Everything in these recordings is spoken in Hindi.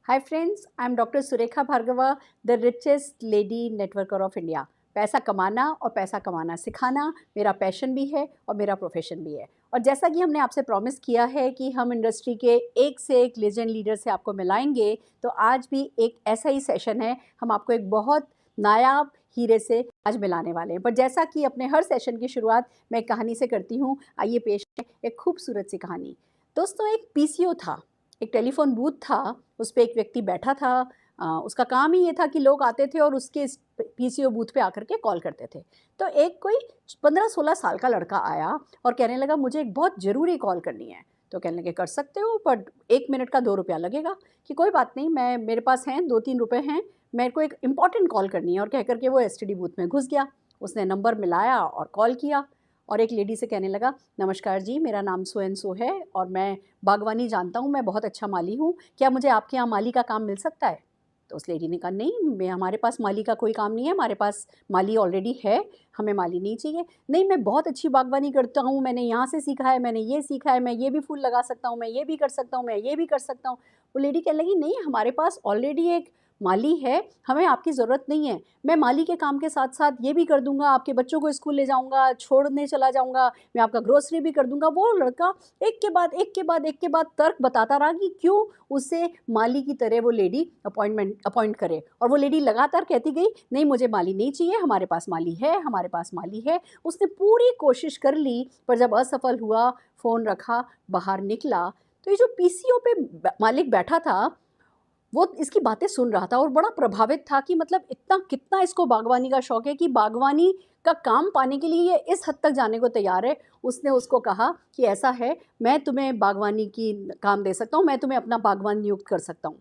Hi friends, I am Dr. Surekha Bhargava, the richest lady networker of India. पैसा कमाना और पैसा कमाना सिखाना मेरा पैशन भी है और मेरा प्रोफेशन भी है। और जैसा कि हमने आपसे प्रॉमिस किया है कि हम इंडस्ट्री के एक से एक लेजेंड लीडर से आपको मिलाएंगे, तो आज भी एक ऐसा ही सेशन है। हम आपको एक बहुत नायाब हीरे से आज मिलाने वाले हैं। पर जैसा कि अपने हर सेशन की शुरुआत मैं एक कहानी से करती हूँ, आइए पेश है एक खूबसूरत सी कहानी। दोस्तों, एक पीसीओ था, एक टेलीफोन बूथ था, उस पे एक व्यक्ति बैठा था। उसका काम ही ये था कि लोग आते थे और उसके इस पीसीओ बूथ पे आकर के कॉल करते थे। तो एक कोई 15-16 साल का लड़का आया और कहने लगा मुझे एक बहुत ज़रूरी कॉल करनी है। तो कहने लगे कर सकते हो, पर 1 मिनट का 2 रुपया लगेगा। कि कोई बात नहीं, मेरे पास हैं 2-3 रुपए हैं, मेरे को एक इम्पॉर्टेंट कॉल करनी है। और कह कर के वो एसटीडी बूथ में घुस गया। उसने नंबर मिलाया और कॉल किया और एक लेडी से कहने लगा, नमस्कार जी, मेरा नाम सो एंड सो है और मैं बागवानी जानता हूँ, मैं बहुत अच्छा माली हूँ, क्या मुझे आपके यहाँ माली का काम मिल सकता है? तो उस लेडी ने कहा, नहीं, हमारे पास माली का कोई काम नहीं है, हमारे पास माली ऑलरेडी है, हमें माली नहीं चाहिए। नहीं, मैं बहुत अच्छी बागवानी करता हूँ, मैंने यहाँ से सीखा है, मैंने ये सीखा है, मैं ये भी फूल लगा सकता हूँ, मैं ये भी कर सकता हूँ, मैं ये भी कर सकता हूँ। वो लेडी कहने लगी, नहीं, हमारे पास ऑलरेडी एक माली है, हमें आपकी ज़रूरत नहीं है। मैं माली के काम के साथ साथ ये भी कर दूंगा, आपके बच्चों को स्कूल ले जाऊंगा, छोड़ने चला जाऊंगा, मैं आपका ग्रोसरी भी कर दूंगा। वो लड़का एक के बाद एक के बाद एक के बाद तर्क बताता रहा कि क्यों उसे माली की तरह वो लेडी अपॉइंट करे। और वो लेडी लगातार कहती गई, नहीं, मुझे माली नहीं चाहिए, हमारे पास माली है, हमारे पास माली है। उसने पूरी कोशिश कर ली, पर जब असफल हुआ, फ़ोन रखा, बाहर निकला, तो ये जो पीसीओ पे मालिक बैठा था, वो इसकी बातें सुन रहा था और बड़ा प्रभावित था कि मतलब इतना कितना इसको बागवानी का शौक है कि बागवानी का काम पाने के लिए ये इस हद तक जाने को तैयार है। उसने उसको कहा कि ऐसा है, मैं तुम्हें बागवानी की काम दे सकता हूँ, मैं तुम्हें अपना बागवान नियुक्त कर सकता हूँ।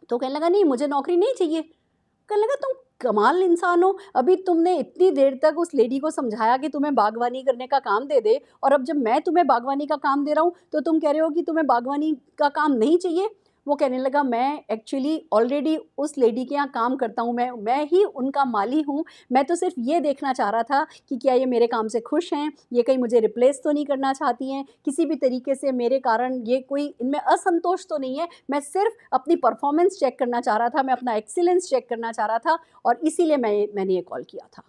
तो कहने लगा, नहीं, मुझे नौकरी नहीं चाहिए। कहने लगा, तुम कमाल इंसान हो, अभी तुमने इतनी देर तक उस लेडी को समझाया कि तुम्हें बागवानी करने का काम दे दे, और अब जब मैं तुम्हें बागवानी का काम दे रहा हूँ तो तुम कह रहे हो कि तुम्हें बागवानी का काम नहीं चाहिए। वो कहने लगा, मैं एक्चुअली ऑलरेडी उस लेडी के यहाँ काम करता हूँ, मैं ही उनका माली हूँ। मैं तो सिर्फ ये देखना चाह रहा था कि क्या ये मेरे काम से खुश हैं, ये कहीं मुझे रिप्लेस तो नहीं करना चाहती हैं, किसी भी तरीके से मेरे कारण ये कोई इनमें असंतोष तो नहीं है। मैं सिर्फ अपनी परफॉर्मेंस चेक करना चाह रहा था, मैं अपना एक्सीलेंस चेक करना चाह रहा था, और इसीलिए मैंने ये कॉल किया था।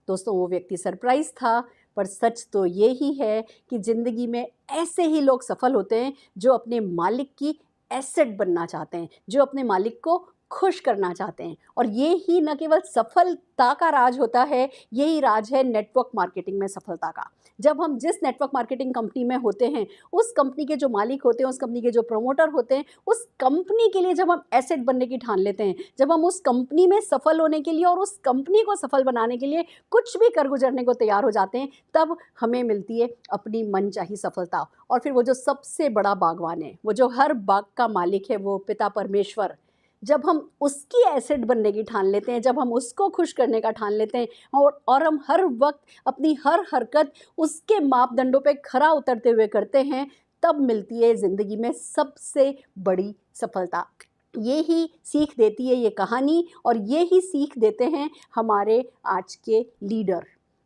दोस्तों, वो व्यक्ति सरप्राइज था, पर सच तो ये ही है कि ज़िंदगी में ऐसे ही लोग सफल होते हैं जो अपने मालिक की एसेट बनना चाहते हैं, जो अपने मालिक को खुश करना चाहते हैं। और ये ही न केवल सफलता का राज होता है, यही राज है नेटवर्क मार्केटिंग में सफलता का। जब हम जिस नेटवर्क मार्केटिंग कंपनी में होते हैं, उस कंपनी के जो मालिक होते हैं, उस कंपनी के जो प्रमोटर होते हैं, उस कंपनी के लिए जब हम एसेट बनने की ठान लेते हैं, जब हम उस कंपनी में सफल होने के लिए और उस कंपनी को सफल बनाने के लिए कुछ भी कर गुजरने को तैयार हो जाते हैं, तब हमें मिलती है अपनी मनचाही सफलता। और फिर वो जो सबसे बड़ा बागवान है, वो जो हर बाग का मालिक है, वो पिता परमेश्वर, जब हम उसकी एसेट बनने की ठान लेते हैं, जब हम उसको खुश करने का ठान लेते हैं, और हम हर वक्त अपनी हर हरकत उसके मापदंडों पे खरा उतरते हुए करते हैं, तब मिलती है ज़िंदगी में सबसे बड़ी सफलता। ये ही सीख देती है ये कहानी, और ये ही सीख देते हैं हमारे आज के लीडर।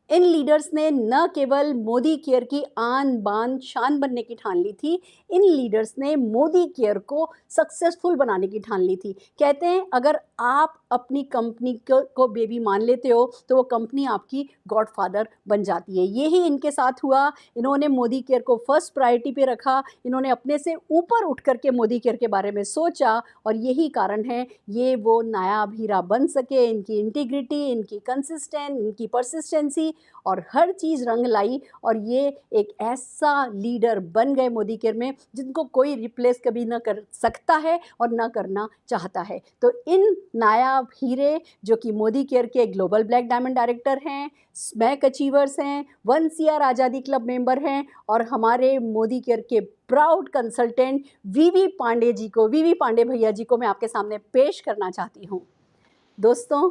इन लीडर्स ने न केवल मोदी केयर की आन बान शान बनने की ठान ली थी, इन लीडर्स ने मोदी केयर को सक्सेसफुल बनाने की ठान ली थी। कहते हैं, अगर आप अपनी कंपनी को बेबी मान लेते हो तो वो कंपनी आपकी गॉडफादर बन जाती है। यही इनके साथ हुआ। इन्होंने मोदी केयर को फर्स्ट प्रायोरिटी पे रखा, इन्होंने अपने से ऊपर उठ करके मोदी केयर के बारे में सोचा, और यही कारण है ये वो नायाब हीरा बन सके। इनकी इंटीग्रिटी, इनकी कंसिस्टेंट, इनकी परसिस्टेंसी, और हर चीज़ रंग लाई, और ये एक ऐसा लीडर बन गए मोदी केयर में जिनको कोई रिप्लेस कभी ना कर सकता है और ना करना चाहता है। तो इन नायाब हीरे, जो कि मोदी केयर के ग्लोबल ब्लैक डायमंड डायरेक्टर हैं, स्मैक अचीवर्स हैं, 1 CR आज़ादी क्लब मेंबर हैं, और हमारे मोदी केयर के प्राउड कंसल्टेंट वीवी पांडे भैया जी को मैं आपके सामने पेश करना चाहती हूँ। दोस्तों,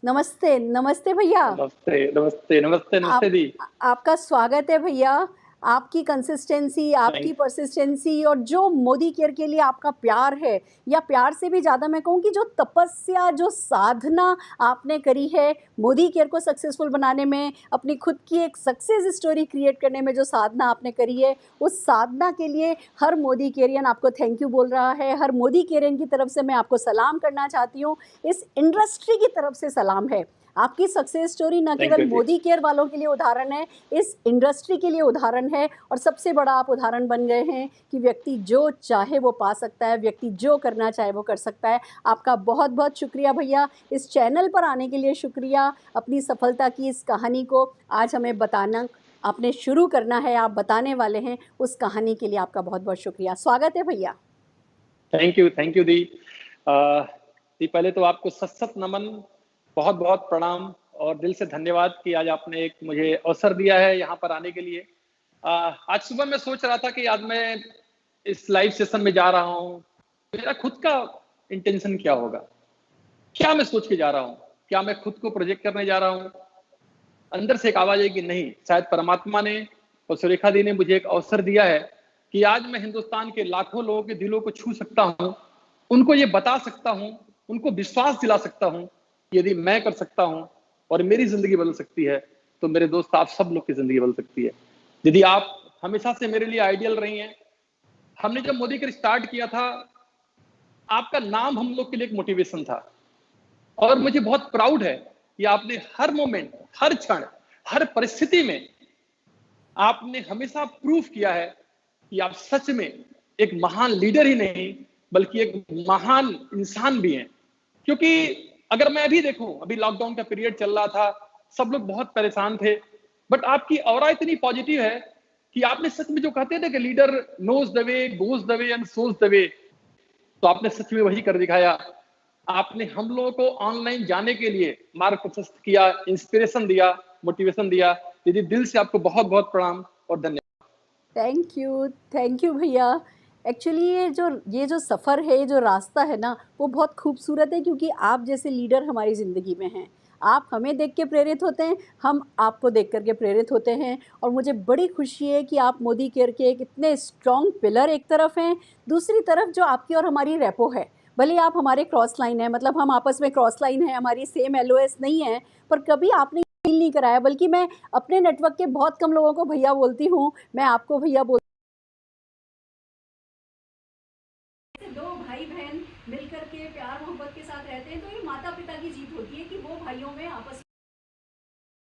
नमस्ते, नमस्ते भैया। नमस्ते नमस्ते नमस्ते नमस्ते आप दी। आपका स्वागत है भैया। आपकी कंसिस्टेंसी, आपकी परसिस्टेंसी और जो मोदी केयर के लिए आपका प्यार है, या प्यार से भी ज़्यादा मैं कहूँ कि जो तपस्या, जो साधना आपने करी है मोदी केयर को सक्सेसफुल बनाने में, अपनी खुद की एक सक्सेस स्टोरी क्रिएट करने में जो साधना आपने करी है, उस साधना के लिए हर मोदी केयरियन आपको थैंक यू बोल रहा है। हर मोदी केयरियन की तरफ से मैं आपको सलाम करना चाहती हूँ। इस इंडस्ट्री की तरफ से सलाम है। आपकी सक्सेस स्टोरी न केवल मोदी केयर वालों के लिए उदाहरण है, इस इंडस्ट्री के लिए उदाहरण है, और सबसे बड़ा आप उदाहरण बन गए हैं कि व्यक्ति जो चाहे वो पा सकता है, व्यक्ति जो करना चाहे वो कर सकता है। आपका बहुत बहुत शुक्रिया भैया, इस चैनल पर आने के लिए शुक्रिया। अपनी सफलता की इस कहानी को आज हमें बताना आपने शुरू करना है, आप बताने वाले हैं, उस कहानी के लिए आपका बहुत बहुत शुक्रिया। स्वागत है भैया। थैंक यू दी। पहले तो आपको सत नमन, बहुत बहुत प्रणाम और दिल से धन्यवाद कि आज आपने एक मुझे अवसर दिया है यहाँ पर आने के लिए। आज सुबह मैं सोच रहा था कि आज मैं इस लाइव सेशन में जा रहा हूँ, मेरा खुद का इंटेंशन क्या होगा, क्या मैं सोच के जा रहा हूँ, क्या मैं खुद को प्रोजेक्ट करने जा रहा हूँ। अंदर से एक आवाज है कि नहीं, शायद परमात्मा ने और सुरेखा दी ने मुझे एक अवसर दिया है कि आज मैं हिंदुस्तान के लाखों लोगों के दिलों को छू सकता हूँ, उनको ये बता सकता हूँ, उनको विश्वास दिला सकता हूँ। यदि मैं कर सकता हूं और मेरी जिंदगी बदल सकती है, तो मेरे दोस्त आप सब लोग की जिंदगी बदल सकती है। यदि आप हमेशा से मेरे लिए आइडियल रही हैं, हमने जब मोदी केयर स्टार्ट किया था, आपका नाम हम लोग के लिए एक मोटिवेशन था, और मुझे बहुत प्राउड है कि आपने हर मोमेंट, हर क्षण, हर परिस्थिति में आपने हमेशा प्रूफ किया है कि आप सच में एक महान लीडर ही नहीं बल्कि एक महान इंसान भी हैं। क्योंकि अगर मैं अभी देखूं, अभी लॉकडाउन का पीरियड चल रहा था, सब लोग बहुत परेशान थे, बट आपकी ऑरा इतनी पॉजिटिव है कि आपने सच में जो कहते थे कि leader knows the way, goes the way and shows the way, तो आपने सच में वही कर दिखाया। आपने हम लोगों को ऑनलाइन जाने के लिए मार्ग प्रशस्त किया, इंस्पिरेशन दिया, मोटिवेशन दिया। दीदी दिल से आपको बहुत बहुत प्रणाम और धन्यवाद। थैंक यू भैया। एक्चुअली ये जो सफ़र है, ये जो रास्ता है ना, वो बहुत खूबसूरत है, क्योंकि आप जैसे लीडर हमारी ज़िंदगी में हैं। आप हमें देख के प्रेरित होते हैं, हम आपको देख करके प्रेरित होते हैं, और मुझे बड़ी खुशी है कि आप मोदी केयर के एक इतने स्ट्रॉन्ग पिलर एक तरफ हैं, दूसरी तरफ जो आपकी और हमारी रेपो है। भले आप हमारे क्रॉस लाइन है, मतलब हम आपस में क्रॉस लाइन है, हमारी सेम LOS नहीं है, पर कभी आपने फील नहीं कराया। बल्कि मैं अपने नेटवर्क के बहुत कम लोगों को भैया बोलती हूँ, मैं आपको भैया बोल, दो भाई बहन मिलकर के प्यार मोहब्बत के साथ रहते हैं, तो ये माता पिता की जीत होती है कि वो भाइयों में आपस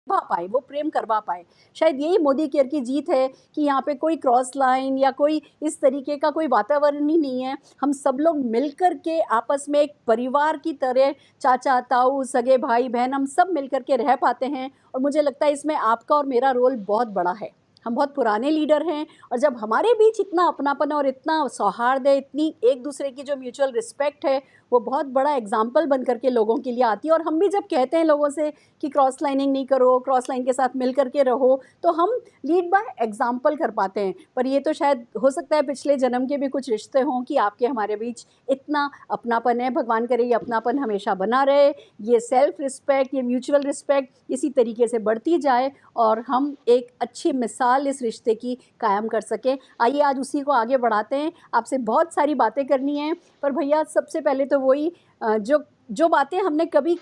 में पाए, वो प्रेम करवा पाए। शायद यही मोदी केयर की जीत है कि यहाँ पे कोई क्रॉस लाइन या कोई इस तरीके का कोई वातावरण ही नहीं है। हम सब लोग मिलकर के आपस में एक परिवार की तरह, चाचा ताऊ सगे भाई बहन, हम सब मिलकर के रह पाते हैं, और मुझे लगता है इसमें आपका और मेरा रोल बहुत बड़ा है। हम बहुत पुराने लीडर हैं, और जब हमारे बीच इतना अपनापन और इतना सौहार्द है, इतनी एक दूसरे की जो म्यूचुअल रिस्पेक्ट है, वो बहुत बड़ा एग्जाम्पल बन करके लोगों के लिए आती है। और हम भी जब कहते हैं लोगों से कि क्रॉस लाइनिंग नहीं करो, क्रॉस लाइन के साथ मिल करके रहो, तो हम लीड बाय एग्जाम्पल कर पाते हैं। पर ये तो शायद हो सकता है पिछले जन्म के भी कुछ रिश्ते हों कि आपके हमारे बीच इतना अपनापन है। भगवान करे ये अपनापन हमेशा बना रहे, ये सेल्फ रिस्पेक्ट, ये म्यूचुअल रिस्पेक्ट इसी तरीके से बढ़ती जाए, और हम एक अच्छी मिसाल इस रिश्ते की कायम कर सकें। आइए आज उसी को आगे बढ़ाते हैं। आपसे बहुत सारी बातें करनी हैं, पर भैया सबसे पहले तो वही जो बातें हमने कभी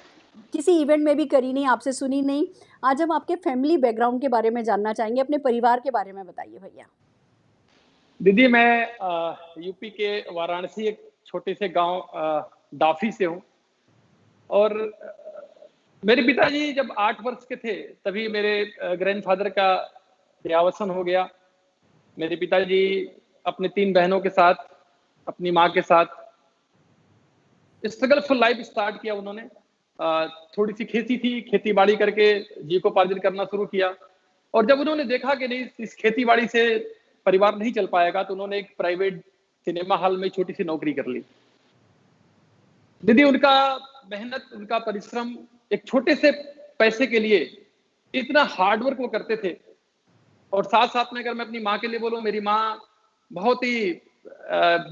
किसी इवेंट में भी करी नहीं, आपसे सुनी नहीं, आज हम आपके फैमिली बैकग्राउंड के बारे में जानना चाहेंगे। अपने परिवार के बारे में बताइए भैया। दीदी मैं यूपी के वाराणसी एक छोटे से गांव डाफी से हूँ, और मेरे पिताजी जब 8 वर्ष के थे तभी मेरे ग्रैंडफादर का देहावसान हो गया। मेरे पिताजी अपने 3 बहनों के साथ, अपनी माँ के साथ स्ट्रगलफुल लाइफ स्टार्ट किया उन्होंने। थोड़ी सी खेती थी, खेती बाड़ी करके जीविकोपार्जन करना शुरू किया, और जब उन्होंने देखा कि नहीं इस खेती बाड़ी से परिवार नहीं चल पाएगा, तो उन्होंने एक प्राइवेट सिनेमा हॉल में छोटी सी नौकरी कर ली। दीदी उनका मेहनत, उनका परिश्रम, एक छोटे से पैसे के लिए इतना हार्डवर्क वो करते थे। और साथ साथ में अगर मैं अपनी माँ के लिए बोलूँ, मेरी माँ बहुत ही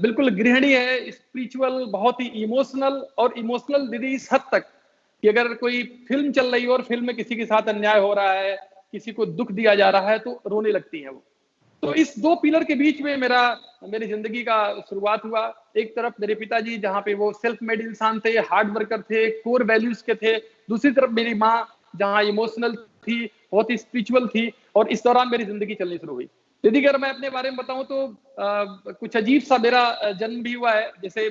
बिल्कुल गृहिणी है, स्पिरिचुअल, बहुत ही इमोशनल, और इमोशनल दीदी इस हद तक कि अगर कोई फिल्म चल रही हो और फिल्म में किसी के साथ अन्याय हो रहा है, किसी को दुख दिया जा रहा है, तो रोने लगती हैं वो। तो इस दो पिलर के बीच में मेरी जिंदगी का शुरुआत हुआ। एक तरफ मेरे पिताजी जहाँ पे वो सेल्फ मेड इंसान थे, हार्ड वर्कर थे, कोर वैल्यूज के थे। दूसरी तरफ मेरी माँ जहाँ इमोशनल थी, बहुत ही स्पिरिचुअल थी, और इस दौरान मेरी जिंदगी चलनी शुरू हुई। यदि अगर मैं अपने बारे में बताऊं तो कुछ अजीब सा मेरा जन्म भी हुआ है। जैसे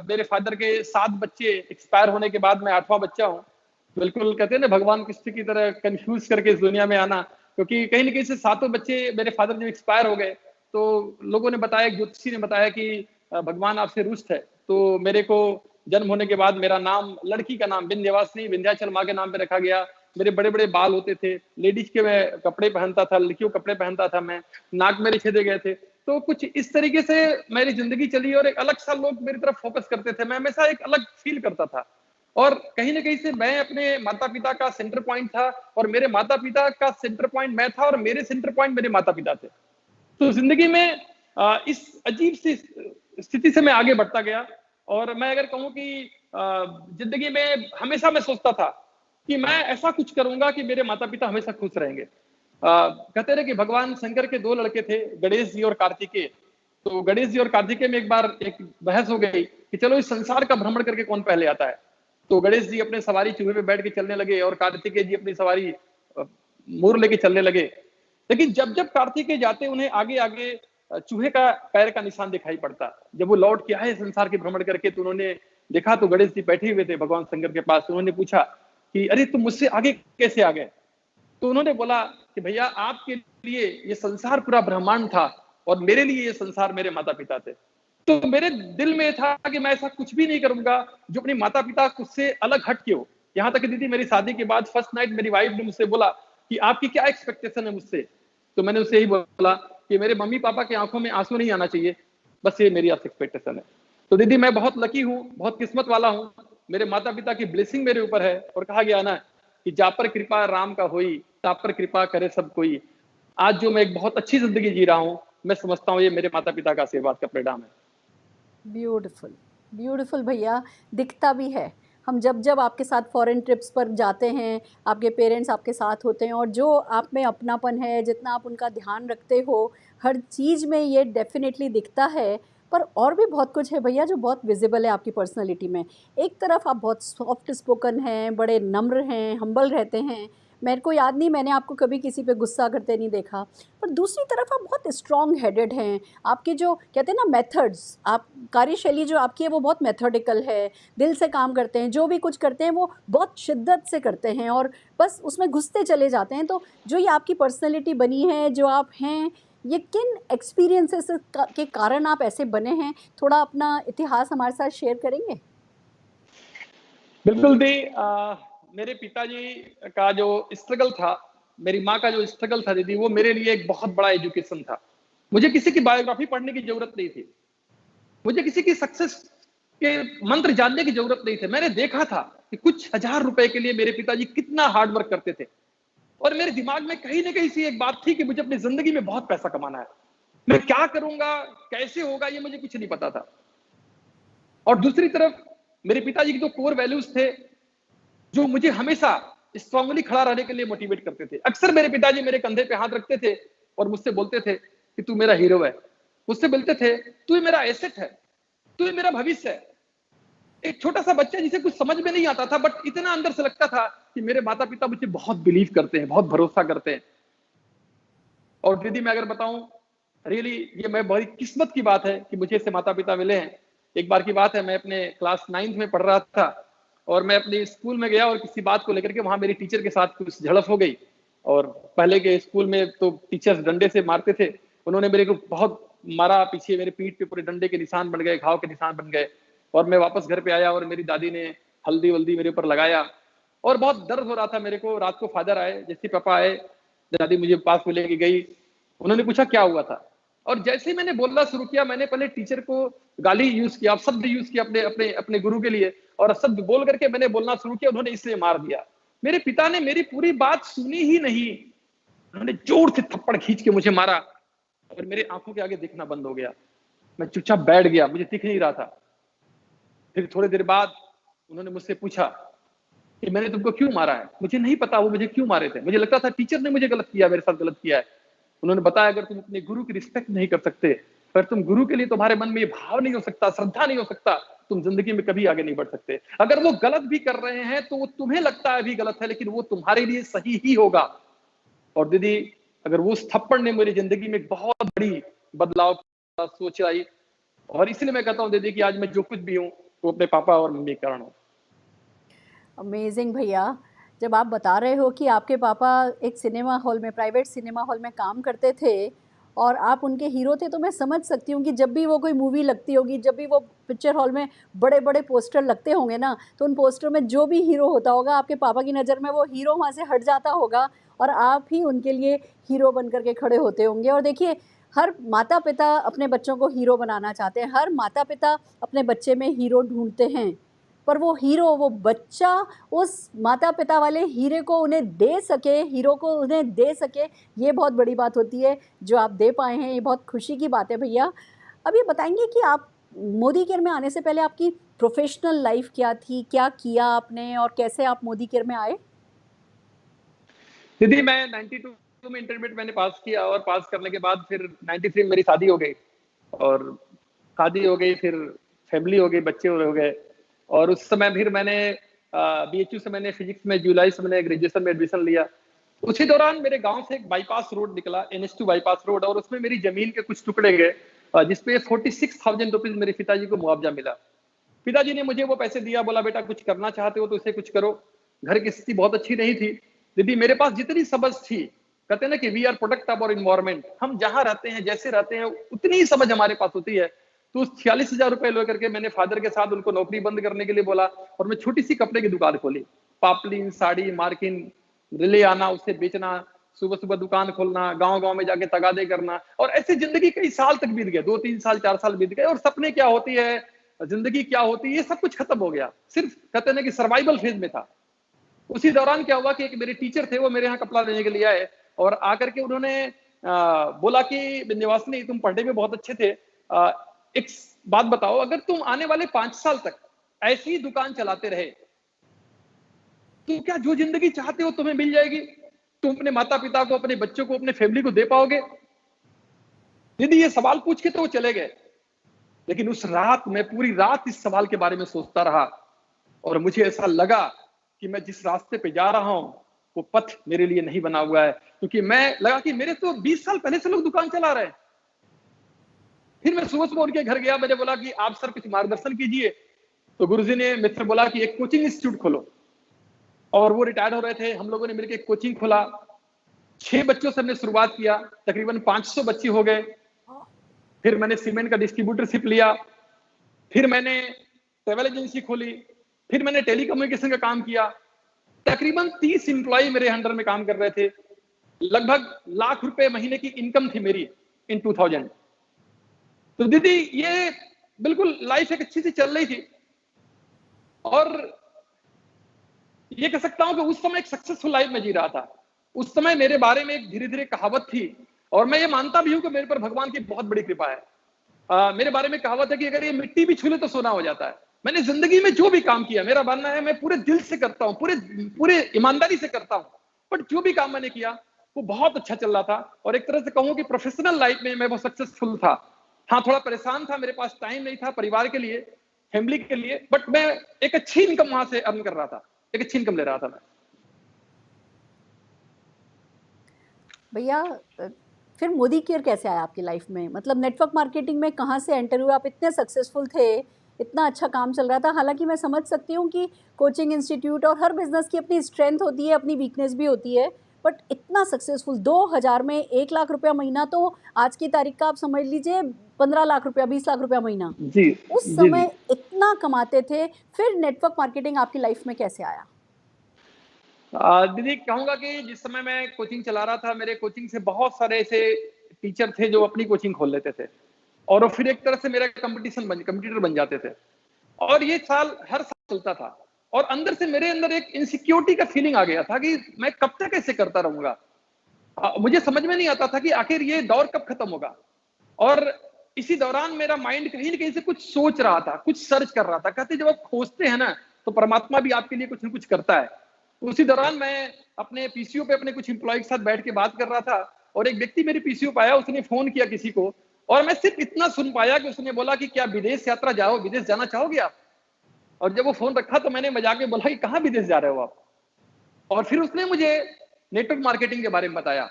मेरे फादर के 7 बच्चे एक्सपायर होने के बाद मैं 8वां बच्चा हूँ। बिल्कुल कहते हैं ना, भगवान कृष्ण की तरह कंफ्यूज करके इस दुनिया में आना, क्योंकि कहीं ना कहीं से 7 बच्चे मेरे फादर जब एक्सपायर हो गए तो लोगों ने बताया, ज्योतिषी ने बताया कि भगवान आपसे रुष्ट है। तो मेरे को जन्म होने के बाद मेरा नाम, लड़की का नाम विंध्यवासिनी, विंध्याचल माँ के नाम पे रखा गया। मेरे बड़े बड़े बाल होते थे, लेडीज के मैं कपड़े पहनता था, लड़कियों कपड़े पहनता था मैं, नाक मेरे छेदे गए थे। तो कुछ इस तरीके से मेरी जिंदगी चली, और एक अलग सा लोग मेरी तरफ फोकस करते थे। मैं हमेशा एक अलग फील करता था, और कहीं ना कहीं से मैं अपने माता पिता का सेंटर पॉइंट था, और मेरे माता पिता का सेंटर पॉइंट मैं था, और मेरे सेंटर पॉइंट मेरे माता पिता थे। तो जिंदगी में इस अजीब सी स्थिति से मैं आगे बढ़ता गया। और मैं अगर कहूँ कि जिंदगी में हमेशा मैं सोचता था कि मैं ऐसा कुछ करूंगा कि मेरे माता पिता हमेशा खुश रहेंगे। कहते रहे कि भगवान शंकर के 2 लड़के थे, गणेश जी और कार्तिकेय। तो गणेश जी और कार्तिकेय में एक बार एक बहस हो गई कि चलो इस संसार का भ्रमण करके कौन पहले आता है। तो गणेश जी अपने सवारी चूहे पे बैठ के चलने लगे, और कार्तिकेय जी अपनी सवारी मोर लेके चलने लगे। लेकिन जब जब कार्तिकेय जाते, उन्हें आगे आगे चूहे का पैर का निशान दिखाई पड़ता। जब वो लौट के आए संसार के भ्रमण करके, तो उन्होंने देखा तो गणेश जी बैठे हुए थे भगवान शंकर के पास। उन्होंने पूछा कि अरे तुम मुझसे आगे कैसे आ गए। तो उन्होंने बोला कि भैया, आपके लिए ये संसार पूरा ब्रह्मांड था, और मेरे लिए ये संसार मेरे माता पिता थे। तो मेरे दिल में था कि मैं ऐसा कुछ भी नहीं करूंगा जो अपने माता पिता से अलग हट के हो। यहाँ तक दीदी, मेरी शादी के बाद फर्स्ट नाइट मेरी वाइफ ने मुझसे बोला कि आपकी क्या एक्सपेक्टेशन है मुझसे। तो मैंने उससे यही बोला कि मेरे मम्मी पापा की आंखों में आंसू नहीं आना चाहिए, बस ये मेरी आपसे एक्सपेक्टेशन है। तो दीदी, मैं बहुत लकी हूँ, बहुत किस्मत वाला हूँ। मेरे माता पिता की ब्लेसिंग मेरे ऊपर है, और कहा गया ना कि जा पर कृपा राम का होई, ता पर कृपा करे सब कोई। आज जो मैं एक बहुत अच्छी जिंदगी जी रहा हूँ, मैं समझता हूँ ये मेरे माता पिता का आशीर्वाद का परिणाम है। ब्यूटीफुल, ब्यूटीफुल भैया, दिखता भी है। हम जब जब आपके साथ फॉरेन ट्रिप्स पर जाते हैं, आपके पेरेंट्स आपके साथ होते हैं, और जो आप में अपनापन है, जितना आप उनका ध्यान रखते हो, हर चीज़ में ये डेफिनेटली दिखता है। पर और भी बहुत कुछ है भैया जो बहुत विजिबल है आपकी पर्सनैलिटी में। एक तरफ आप बहुत सॉफ्ट स्पोकन हैं, बड़े नम्र हैं, हम्बल रहते हैं। मेरे को याद नहीं मैंने आपको कभी किसी पे गुस्सा करते नहीं देखा। पर दूसरी तरफ आप बहुत स्ट्रॉन्ग हेडेड हैं। आपके जो कहते हैं ना मेथड्स, आप कार्यशैली जो आपकी है वो बहुत मेथोडिकल है, दिल से काम करते हैं, जो भी कुछ करते हैं वो बहुत शिद्दत से करते हैं, और बस उसमें घुसते चले जाते हैं। तो जो ये आपकी पर्सनैलिटी बनी है, जो आप हैं, ये किन एक्सपीरियंसेस के कारण आप ऐसे बने हैं? थोड़ा अपना इतिहास हमारे साथ शेयर करेंगे? बिल्कुल दी। मेरे पिताजी का जो स्ट्रगल था, मेरी माँ का जो स्ट्रगल था दीदी, वो मेरे लिए एक बहुत बड़ा एजुकेशन था। मुझे किसी की बायोग्राफी पढ़ने की जरूरत नहीं थी, मुझे किसी की सक्सेस के मंत्र जानने की जरूरत नहीं थी। मैंने देखा था कि कुछ हजार रुपए के लिए मेरे पिताजी कितना हार्ड वर्क करते थे, और मेरे दिमाग में कहीं ना कहीं से एक बात थी कि मुझे अपनी जिंदगी में बहुत पैसा कमाना है। मैं क्या करूंगा, कैसे होगा, ये मुझे कुछ नहीं पता था। और दूसरी तरफ मेरे पिताजी के जो कोर वैल्यूज थे, जो मुझे हमेशा स्ट्रांगली खड़ा रहने के लिए मोटिवेट करते थे। अक्सर मेरे पिताजी मेरे कंधे पे हाथ रखते थे और मुझसे बोलते थे कि तू मेरा हीरो है। मुझसे बोलते थे तू मेरा एसेट है, तू मेरा भविष्य है। एक छोटा सा बच्चा जिसे कुछ समझ में नहीं आता था, बट इतना अंदर से लगता था कि मेरे माता पिता मुझे बहुत बिलीव करते हैं, बहुत भरोसा करते हैं। और दीदी, मैं अगर बताऊं, रियली ये मैं बड़ी किस्मत की बात है कि मुझे ऐसे माता पिता मिले हैं। एक बार की बात है, मैं अपने क्लास 9th में पढ़ रहा था, और मैं अपने स्कूल में गया, और किसी बात को लेकर के वहां मेरी टीचर के साथ कुछ झड़प हो गई। और पहले के स्कूल में तो टीचर्स डंडे से मारते थे, उन्होंने मेरे को बहुत मारा, पीछे मेरे पीठ पे पूरे डंडे के निशान बन गए, घाव के निशान बन गए। और मैं वापस घर पे आया, और मेरी दादी ने हल्दी वल्दी मेरे ऊपर लगाया, और बहुत दर्द हो रहा था मेरे को। रात को फादर आए, जैसे पापा आए, दादी मुझे पास में लेके गई। उन्होंने पूछा क्या हुआ था, और जैसे ही मैंने बोलना शुरू किया, मैंने पहले टीचर को गाली यूज किया, शब्द यूज किया अपने अपने अपने गुरु के लिए, और शब्द बोल करके मैंने बोलना शुरू किया, उन्होंने इसलिए मार दिया। मेरे पिता ने मेरी पूरी बात सुनी ही नहीं, उन्होंने जोर से थप्पड़ खींच के मुझे मारा, और मेरे आंखों के आगे दिखना बंद हो गया। मैं चुपचाप बैठ गया, मुझे दिख नहीं रहा था। फिर थोड़ी देर बाद उन्होंने मुझसे पूछा कि मैंने तुमको क्यों मारा है। मुझे नहीं पता वो मुझे क्यों मारे थे, मुझे लगता था टीचर ने मुझे गलत किया, मेरे साथ गलत किया है। उन्होंने बताया अगर तुम अपने गुरु की रिस्पेक्ट नहीं कर सकते, अगर तुम गुरु के लिए तुम्हारे मन में ये भाव नहीं हो सकता, श्रद्धा नहीं हो सकता, तुम जिंदगी में कभी आगे नहीं बढ़ सकते। अगर वो गलत भी कर रहे हैं तो वो तुम्हें लगता है अभी गलत है, लेकिन वो तुम्हारे लिए सही ही होगा। और दीदी, अगर वो उस थप्पड़ ने मेरी जिंदगी में बहुत बड़ी बदलाव सोच आई, और इसलिए मैं कहता हूँ दीदी कि आज मैं जो कुछ भी हूँ वो अपने पापा और मम्मी के कारण हूँ। अमेजिंग भैया, जब आप बता रहे हो कि आपके पापा एक सिनेमा हॉल में, प्राइवेट सिनेमा हॉल में काम करते थे और आप उनके हीरो थे, तो मैं समझ सकती हूँ कि जब भी वो कोई मूवी लगती होगी, जब भी वो पिक्चर हॉल में बड़े बड़े पोस्टर लगते होंगे ना, तो उन पोस्टर में जो भी हीरो होता होगा, आपके पापा की नज़र में वो हीरो वहाँ से हट जाता होगा और आप ही उनके लिए हीरो बन करके खड़े होते होंगे। और देखिए, हर माता पिता अपने बच्चों को हीरो बनाना चाहते हैं, हर माता पिता अपने बच्चे में हीरो ढूंढते हैं, पर वो हीरो, वो बच्चा उस माता पिता वाले हीरे को उन्हें दे सके, हीरो को उन्हें दे सके, ये बहुत बड़ी बात होती है जो आप दे पाए हैं। ये बहुत खुशी की बात है भैया। अब ये बताएंगे कि आप मोदी केयर में आने से पहले आपकी प्रोफेशनल लाइफ क्या थी, क्या किया आपने और कैसे आप मोदी केयर में आए? दीदी, मैं 92 में इंटरमीडिएट मैंने पास किया, और पास करने के बाद फिर 93 में मेरी शादी हो गई, और शादी हो गई, फिर फैमिली हो गई, बच्चे हो गए। और उस समय फिर मैंने बीएचयू से मैंने फिजिक्स में, जुलाई से मैंने ग्रेजुएशन में एडमिशन लिया। उसी दौरान मेरे गांव से एक बाईपास रोड निकला, NH2 बाईपास रोड, और उसमें मेरी जमीन के कुछ टुकड़े गए, जिसपे 46,000 रुपीज मेरे पिताजी को मुआवजा मिला। पिताजी ने मुझे वो पैसे दिया, बोला बेटा कुछ करना चाहते हो तो इसे कुछ करो। घर की स्थिति बहुत अच्छी नहीं थी दीदी, मेरे पास जितनी समझ थी, कहते हैं ना कि we are product of our environment, हम जहां रहते हैं, जैसे रहते हैं, उतनी ही समझ हमारे पास होती है। तो उस 46,000 रुपए लेकर के मैंने फादर के साथ उनको नौकरी बंद करने के लिए बोला, और मैं छोटी सी कपड़े की दुकान खोली। पापलिन, साड़ी, मार्किन ले आना, उसे बेचना, सुबह सुबह दुकान खोलना, गांव गांव में जाके तगादे करना, और ऐसे जिंदगी कई साल तक बीत गए, 2-3 साल 4 साल बीत गए। और सपने क्या होती है, जिंदगी क्या होती है, ये सब कुछ खत्म हो गया। सिर्फ कहते हैं कि सर्वाइवल फेज में था। उसी दौरान क्या हुआ कि एक मेरे टीचर थे, वो मेरे यहाँ कपड़ा लेने के लिए आए, और आकर के उन्होंने बोला कि विंध्यवासिनी, तुम पढ़ने में बहुत अच्छे थे, एक बात बताओ, अगर तुम आने वाले 5 साल तक ऐसी ही दुकान चलाते रहे तो क्या जो जिंदगी चाहते हो तुम्हें मिल जाएगी? तुम अपने माता पिता को, अपने बच्चों को, अपने फैमिली को दे पाओगे? दीदी, ये सवाल पूछ के तो वो चले गए, लेकिन उस रात मैं पूरी रात इस सवाल के बारे में सोचता रहा, और मुझे ऐसा लगा कि मैं जिस रास्ते पे जा रहा हूं वो पथ मेरे लिए नहीं बना हुआ है, क्योंकि मैं लगा कि मेरे तो 20 साल पहले से लोग दुकान चला रहे हैं। फिर मैं सुबह सुबह उनके घर गया, मैंने बोला कि आप सर कुछ मार्गदर्शन कीजिए। तो गुरुजी ने मुझसे बोला कि एक कोचिंग इंस्टीट्यूट खोलो, और वो रिटायर्ड हो रहे थे, हम लोगों ने मिलकर एक कोचिंग खोला। 6 बच्चों से हमने शुरुआत किया, तकरीबन 500 बच्चे हो गए। फिर मैंने सीमेंट का डिस्ट्रीब्यूटरशिप लिया, फिर मैंने ट्रेवल एजेंसी खोली, फिर मैंने टेलीकम्युनिकेशन का काम किया। तकरीबन 30 एम्प्लॉय मेरे अंडर में काम कर रहे थे। लगभग लाख रुपए महीने की इनकम थी मेरी इन 2000। तो दीदी, ये बिल्कुल लाइफ एक अच्छी सी चल रही थी, और ये कह सकता हूं कि उस समय एक सक्सेसफुल लाइफ में जी रहा था। उस समय मेरे बारे में एक धीरे धीरे कहावत थी, और मैं ये मानता भी हूं कि मेरे पर भगवान की बहुत बड़ी कृपा है। मेरे बारे में कहावत है कि अगर ये मिट्टी भी छू ले तो सोना हो जाता है। मैंने जिंदगी में जो भी काम किया, मेरा मानना है मैं पूरे दिल से करता हूं, पूरे ईमानदारी से करता हूं, बट जो भी काम मैंने किया वो बहुत अच्छा चल रहा था। और एक तरह से कहूं कि प्रोफेशनल लाइफ में मैं बहुत सक्सेसफुल था। हाँ, थोड़ा परेशान था, मेरे पास टाइम नहीं था परिवार के लिए, फैमिली के लिए, बट मैं एक अच्छी इनकम वहां से अर्न कर रहा था, एक अच्छी इनकम ले रहा था मैं। भैया, फिर मोदी केयर कैसे आया आपकी लाइफ में? मतलब नेटवर्क मार्केटिंग में कहाँ से एंटर हुए? आप इतने सक्सेसफुल थे, इतना अच्छा काम चल रहा था। हालांकि मैं समझ सकती हूँ कि कोचिंग इंस्टीट्यूट और हर बिजनेस की अपनी स्ट्रेंथ होती है, अपनी वीकनेस भी होती है, बट इतना सक्सेसफुल 2000 में 1 लाख रुपया महीना, तो आज की तारीख का आप समझ लीजिए 15 लाख रुपया, 20 लाख रुपया महीना जी उस जी जी। समय इतना कमाते थे। फिर नेटवर्क मार्केटिंग आपकी लाइफ में कैसे आया? दीदी, कहूंगा कि जिस समय मैं कोचिंग चला रहा था, मेरे कोचिंग से बहुत सारे ऐसे टीचर थे जो अपनी कोचिंग खोल लेते थे, और वो फिर एक तरह से मेरा कंपटीटर बन जाते थे। और ये साल हर साल चलता था, और अंदर से मेरे अंदर एक इनसिक्योरिटी का फीलिंग आ गया था कि मैं कब तक ऐसे करता रहूंगा। मुझे समझ में नहीं आता था कि आखिर ये दौर कब खत्म होगा। और इसी दौरान मेरा माइंड कहीं ना कहीं से कुछ सोच रहा था, कुछ सर्च कर रहा था। कहते जब आप खोजते हैं ना, तो परमात्मा भी आपके लिए कुछ ना कुछ करता है। उसी दौरान मैं अपने पीसीओ पे अपने कुछ एम्प्लॉय के साथ बैठ के बात कर रहा था, और एक व्यक्ति मेरे पीसीओ पे आया, उसने फोन किया किसी को, और मैं सिर्फ इतना सुन पाया कि उसने बोला कि क्या विदेश यात्रा जाओ, विदेश जाना चाहोगे आप? और जब वो फोन रखा तो मैंने मजाक में बोला कि कहाँ विदेश जा रहे हो आप? और फिर उसने मुझे नेटवर्क मार्केटिंग के बारे में बताया।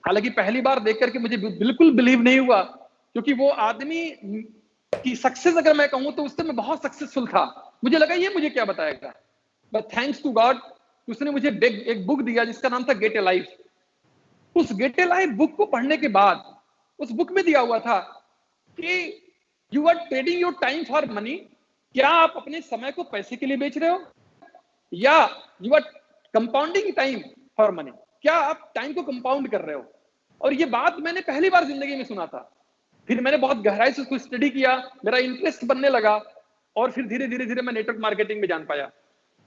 हालांकि पहली बार देख करके मुझे बिल्कुल बिलीव नहीं हुआ, क्योंकि वो आदमी की सक्सेस अगर मैं कहूं तो उससे मैं बहुत सक्सेसफुल था। मुझे लगा ये मुझे क्या बताएगा, बट थैंक्स टू गॉड उसने मुझे एक बुक दिया जिसका नाम था गेट ए लाइफ। उस गेट ए लाइफ बुक को पढ़ने के बाद उस बुक में दिया हुआ था कि you are trading your time for money. क्या आप अपने समय को पैसे के लिए बेच रहे हो, या you are compounding time for money, क्या आप टाइम को कंपाउंड कर रहे हो? और ये बात मैंने पहली बार जिंदगी में सुना था। फिर मैंने बहुत गहराई से उसको स्टडी किया, मेरा इंटरेस्ट बनने लगा, और फिर धीरे धीरे धीरे मैं नेटवर्क मार्केटिंग में जान पाया।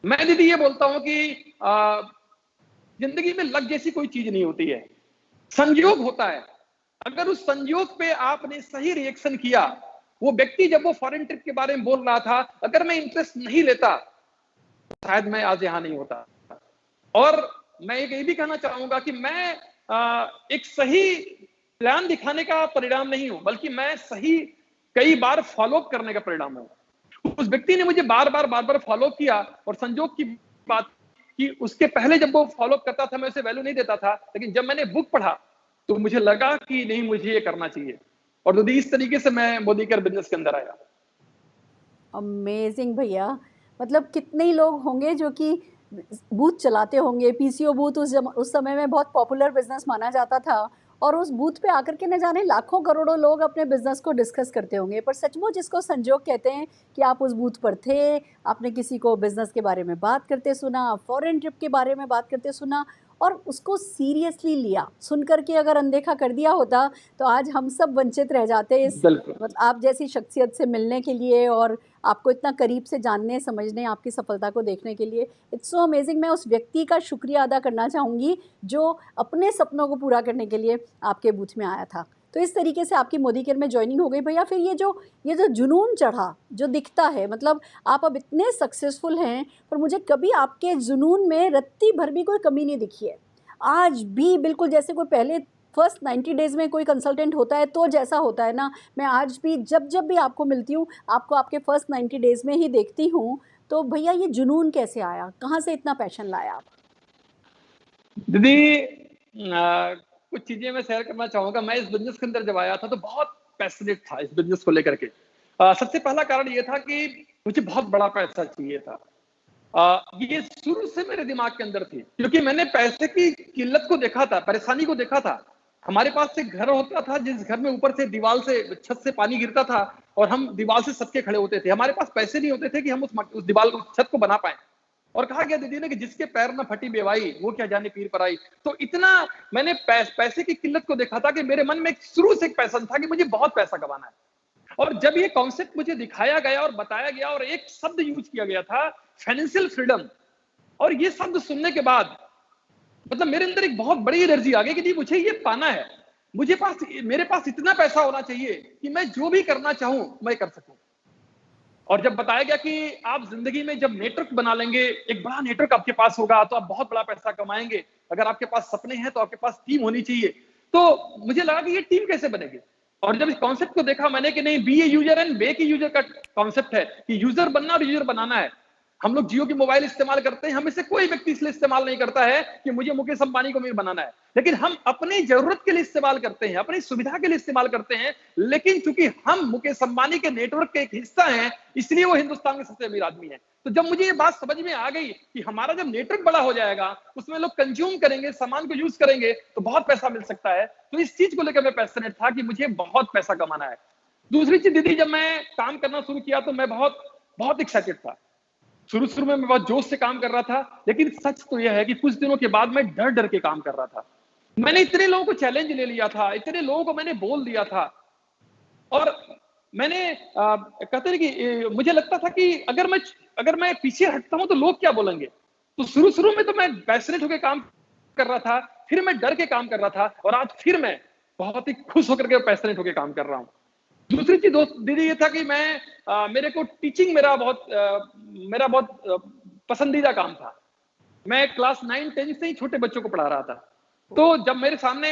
मैं दीदी ये बोलता हूं कि जिंदगी में लक जैसी कोई चीज नहीं होती है, संयोग होता है। अगर उस संयोग पे आपने सही रिएक्शन किया, वो व्यक्ति जब वो फॉरेन ट्रिप के बारे में बोल रहा था, अगर मैं इंटरेस्ट नहीं लेता तो शायद मैं आज यहां नहीं होता। और मैं ये भी कहना चाहूंगा कि मैं एक सही प्लान दिखाने का परिणाम नहीं हूं, बल्कि मैं सही कई बार फॉलो करने का परिणाम हूं। उस व्यक्ति ने मुझे बार बार फॉलो किया, और संजोग की बात कि उसके पहले जब वो फॉलो करता था मैं उसे वैल्यू नहीं देता था, लेकिन जब मैंने बुक पढ़ा तो मुझे लगा कि नहीं, मुझे ये करना चाहिए। और तो इस तरीके से मैं मोदी केयर बिजनेस के अंदर आया। अमेजिंग भैया। मतलब कितने ही लोग होंगे जो कि बूथ चलाते होंगे। पीसीओ बूथ उस समय में बहुत पॉपुलर बिजनेस माना जाता था, और उस बूथ पे आकर के न जाने लाखों करोड़ों लोग अपने बिजनेस को डिस्कस करते होंगे। पर सचमुच जिसको संजोग कहते हैं कि आप उस बूथ पर थे, आपने किसी को बिजनेस के बारे में बात करते सुना, फॉरेन ट्रिप के बारे में बात करते सुना, और उसको सीरियसली लिया। सुन करके अगर अनदेखा कर दिया होता तो आज हम सब वंचित रह जाते इस बिल्कुल। मतलब आप जैसी शख्सियत से मिलने के लिए, और आपको इतना करीब से जानने, समझने, आपकी सफलता को देखने के लिए। It's so amazing. मैं उस व्यक्ति का शुक्रिया अदा करना चाहूँगी जो अपने सपनों को पूरा करने के लिए आपके बूथ में आया था। तो इस तरीके से आपकी मोदी केयर में जॉइनिंग हो गई भैया। फिर ये जो जुनून चढ़ा, जो दिखता है, मतलब आप अब इतने सक्सेसफुल हैं, पर मुझे कभी आपके जुनून में रत्ती भर भी कोई कमी नहीं दिखी है। आज भी बिल्कुल जैसे कोई पहले फर्स्ट 90 डेज़ में कोई कंसल्टेंट होता है तो जैसा होता है ना, मैं आज भी जब भी आपको मिलती हूँ, आपको आपके फर्स्ट 90 डेज़ में ही देखती हूँ। तो भैया ये जुनून कैसे आया? कहाँ से इतना पैशन लाया आप? दीदी कुछ चीजें मैं शेयर करना चाहूंगा। मैं इस बिजनेस के अंदर जब आया था तो बहुत पैशनेट था इस बिजनेस को लेकर के। सबसे पहला कारण ये था कि मुझे बहुत बड़ा पैसा चाहिए था। ये शुरू से मेरे दिमाग के अंदर थी, क्योंकि मैंने पैसे की किल्लत को देखा था, परेशानी को देखा था। हमारे पास एक घर होता था जिस घर में ऊपर से दीवार से छत से पानी गिरता था, और हम दीवार से सबके खड़े होते थे। हमारे पास पैसे नहीं होते थे कि हम उस दीवार को, छत को बना पाए। और कहा गया दीदी ने कि जिसके पैर न फटी बेवाई वो क्या जाने पीर पर आई। तो इतना मैंने पैसे की किल्लत को देखा था कि मेरे मन में शुरू से एक पैशन था कि मुझे बहुत पैसा कमाना है। और जब ये कॉन्सेप्ट मुझे दिखाया गया और बताया गया, और एक शब्द यूज किया गया था, फाइनेंशियल फ्रीडम, और ये शब्द सुनने के बाद मतलब मेरे अंदर एक बहुत बड़ी एनर्जी आ गई कि मुझे ये पाना है। मेरे पास इतना पैसा होना चाहिए कि मैं जो भी करना चाहूं मैं कर सकूं। और जब बताया गया कि आप जिंदगी में जब नेटवर्क बना लेंगे, एक बड़ा नेटवर्क आपके पास होगा, तो आप बहुत बड़ा पैसा कमाएंगे। अगर आपके पास सपने हैं तो आपके पास टीम होनी चाहिए। तो मुझे लगा कि ये टीम कैसे बनेगी। और जब इस कॉन्सेप्ट को देखा मैंने कि नहीं, बी ए यूजर एंड बे की यूजर का कॉन्सेप्ट है कि यूजर बनना और यूजर बनाना है। हम लोग जियो की मोबाइल इस्तेमाल करते हैं, हमें से कोई व्यक्ति इसलिए इस्तेमाल नहीं करता है कि मुझे मुकेश अंबानी को अमीर बनाना है, लेकिन हम अपनी जरूरत के लिए इस्तेमाल करते हैं, अपनी सुविधा के लिए इस्तेमाल करते हैं। लेकिन चूंकि हम मुकेश अंबानी के नेटवर्क के एक हिस्सा हैं, इसलिए वो हिंदुस्तान के सबसे अमीर आदमी है। तो जब मुझे ये बात समझ में आ गई कि हमारा जब नेटवर्क बड़ा हो जाएगा, उसमें लोग कंज्यूम करेंगे, सामान को यूज करेंगे, तो बहुत पैसा मिल सकता है। तो इस चीज को लेकर मैं पैशनेट था कि मुझे बहुत पैसा कमाना है। दूसरी चीज दीदी, जब मैं काम करना शुरू किया तो मैं बहुत बहुत एक्साइटेड था। शुरू में मैं बहुत जोश से काम कर रहा था, लेकिन सच तो यह है कि कुछ दिनों के बाद मैं डर डर के काम कर रहा था। मैंने इतने लोगों को चैलेंज ले लिया था, इतने लोगों को मैंने बोल दिया था, और मैंने कहते हैं कि मुझे लगता था कि अगर मैं पीछे हटता हूं तो लोग क्या बोलेंगे। तो शुरू में तो मैं पैशनेट होकर काम कर रहा था, फिर मैं डर के काम कर रहा था, और आज फिर मैं बहुत ही खुश होकर के पैशनेट होकर काम कर रहा हूं। दूसरी चीज दोस्त दीदी ये था कि मेरे को टीचिंग मेरा बहुत पसंदीदा काम था। मैं क्लास 9-10 से ही छोटे बच्चों को पढ़ा रहा था। तो जब मेरे सामने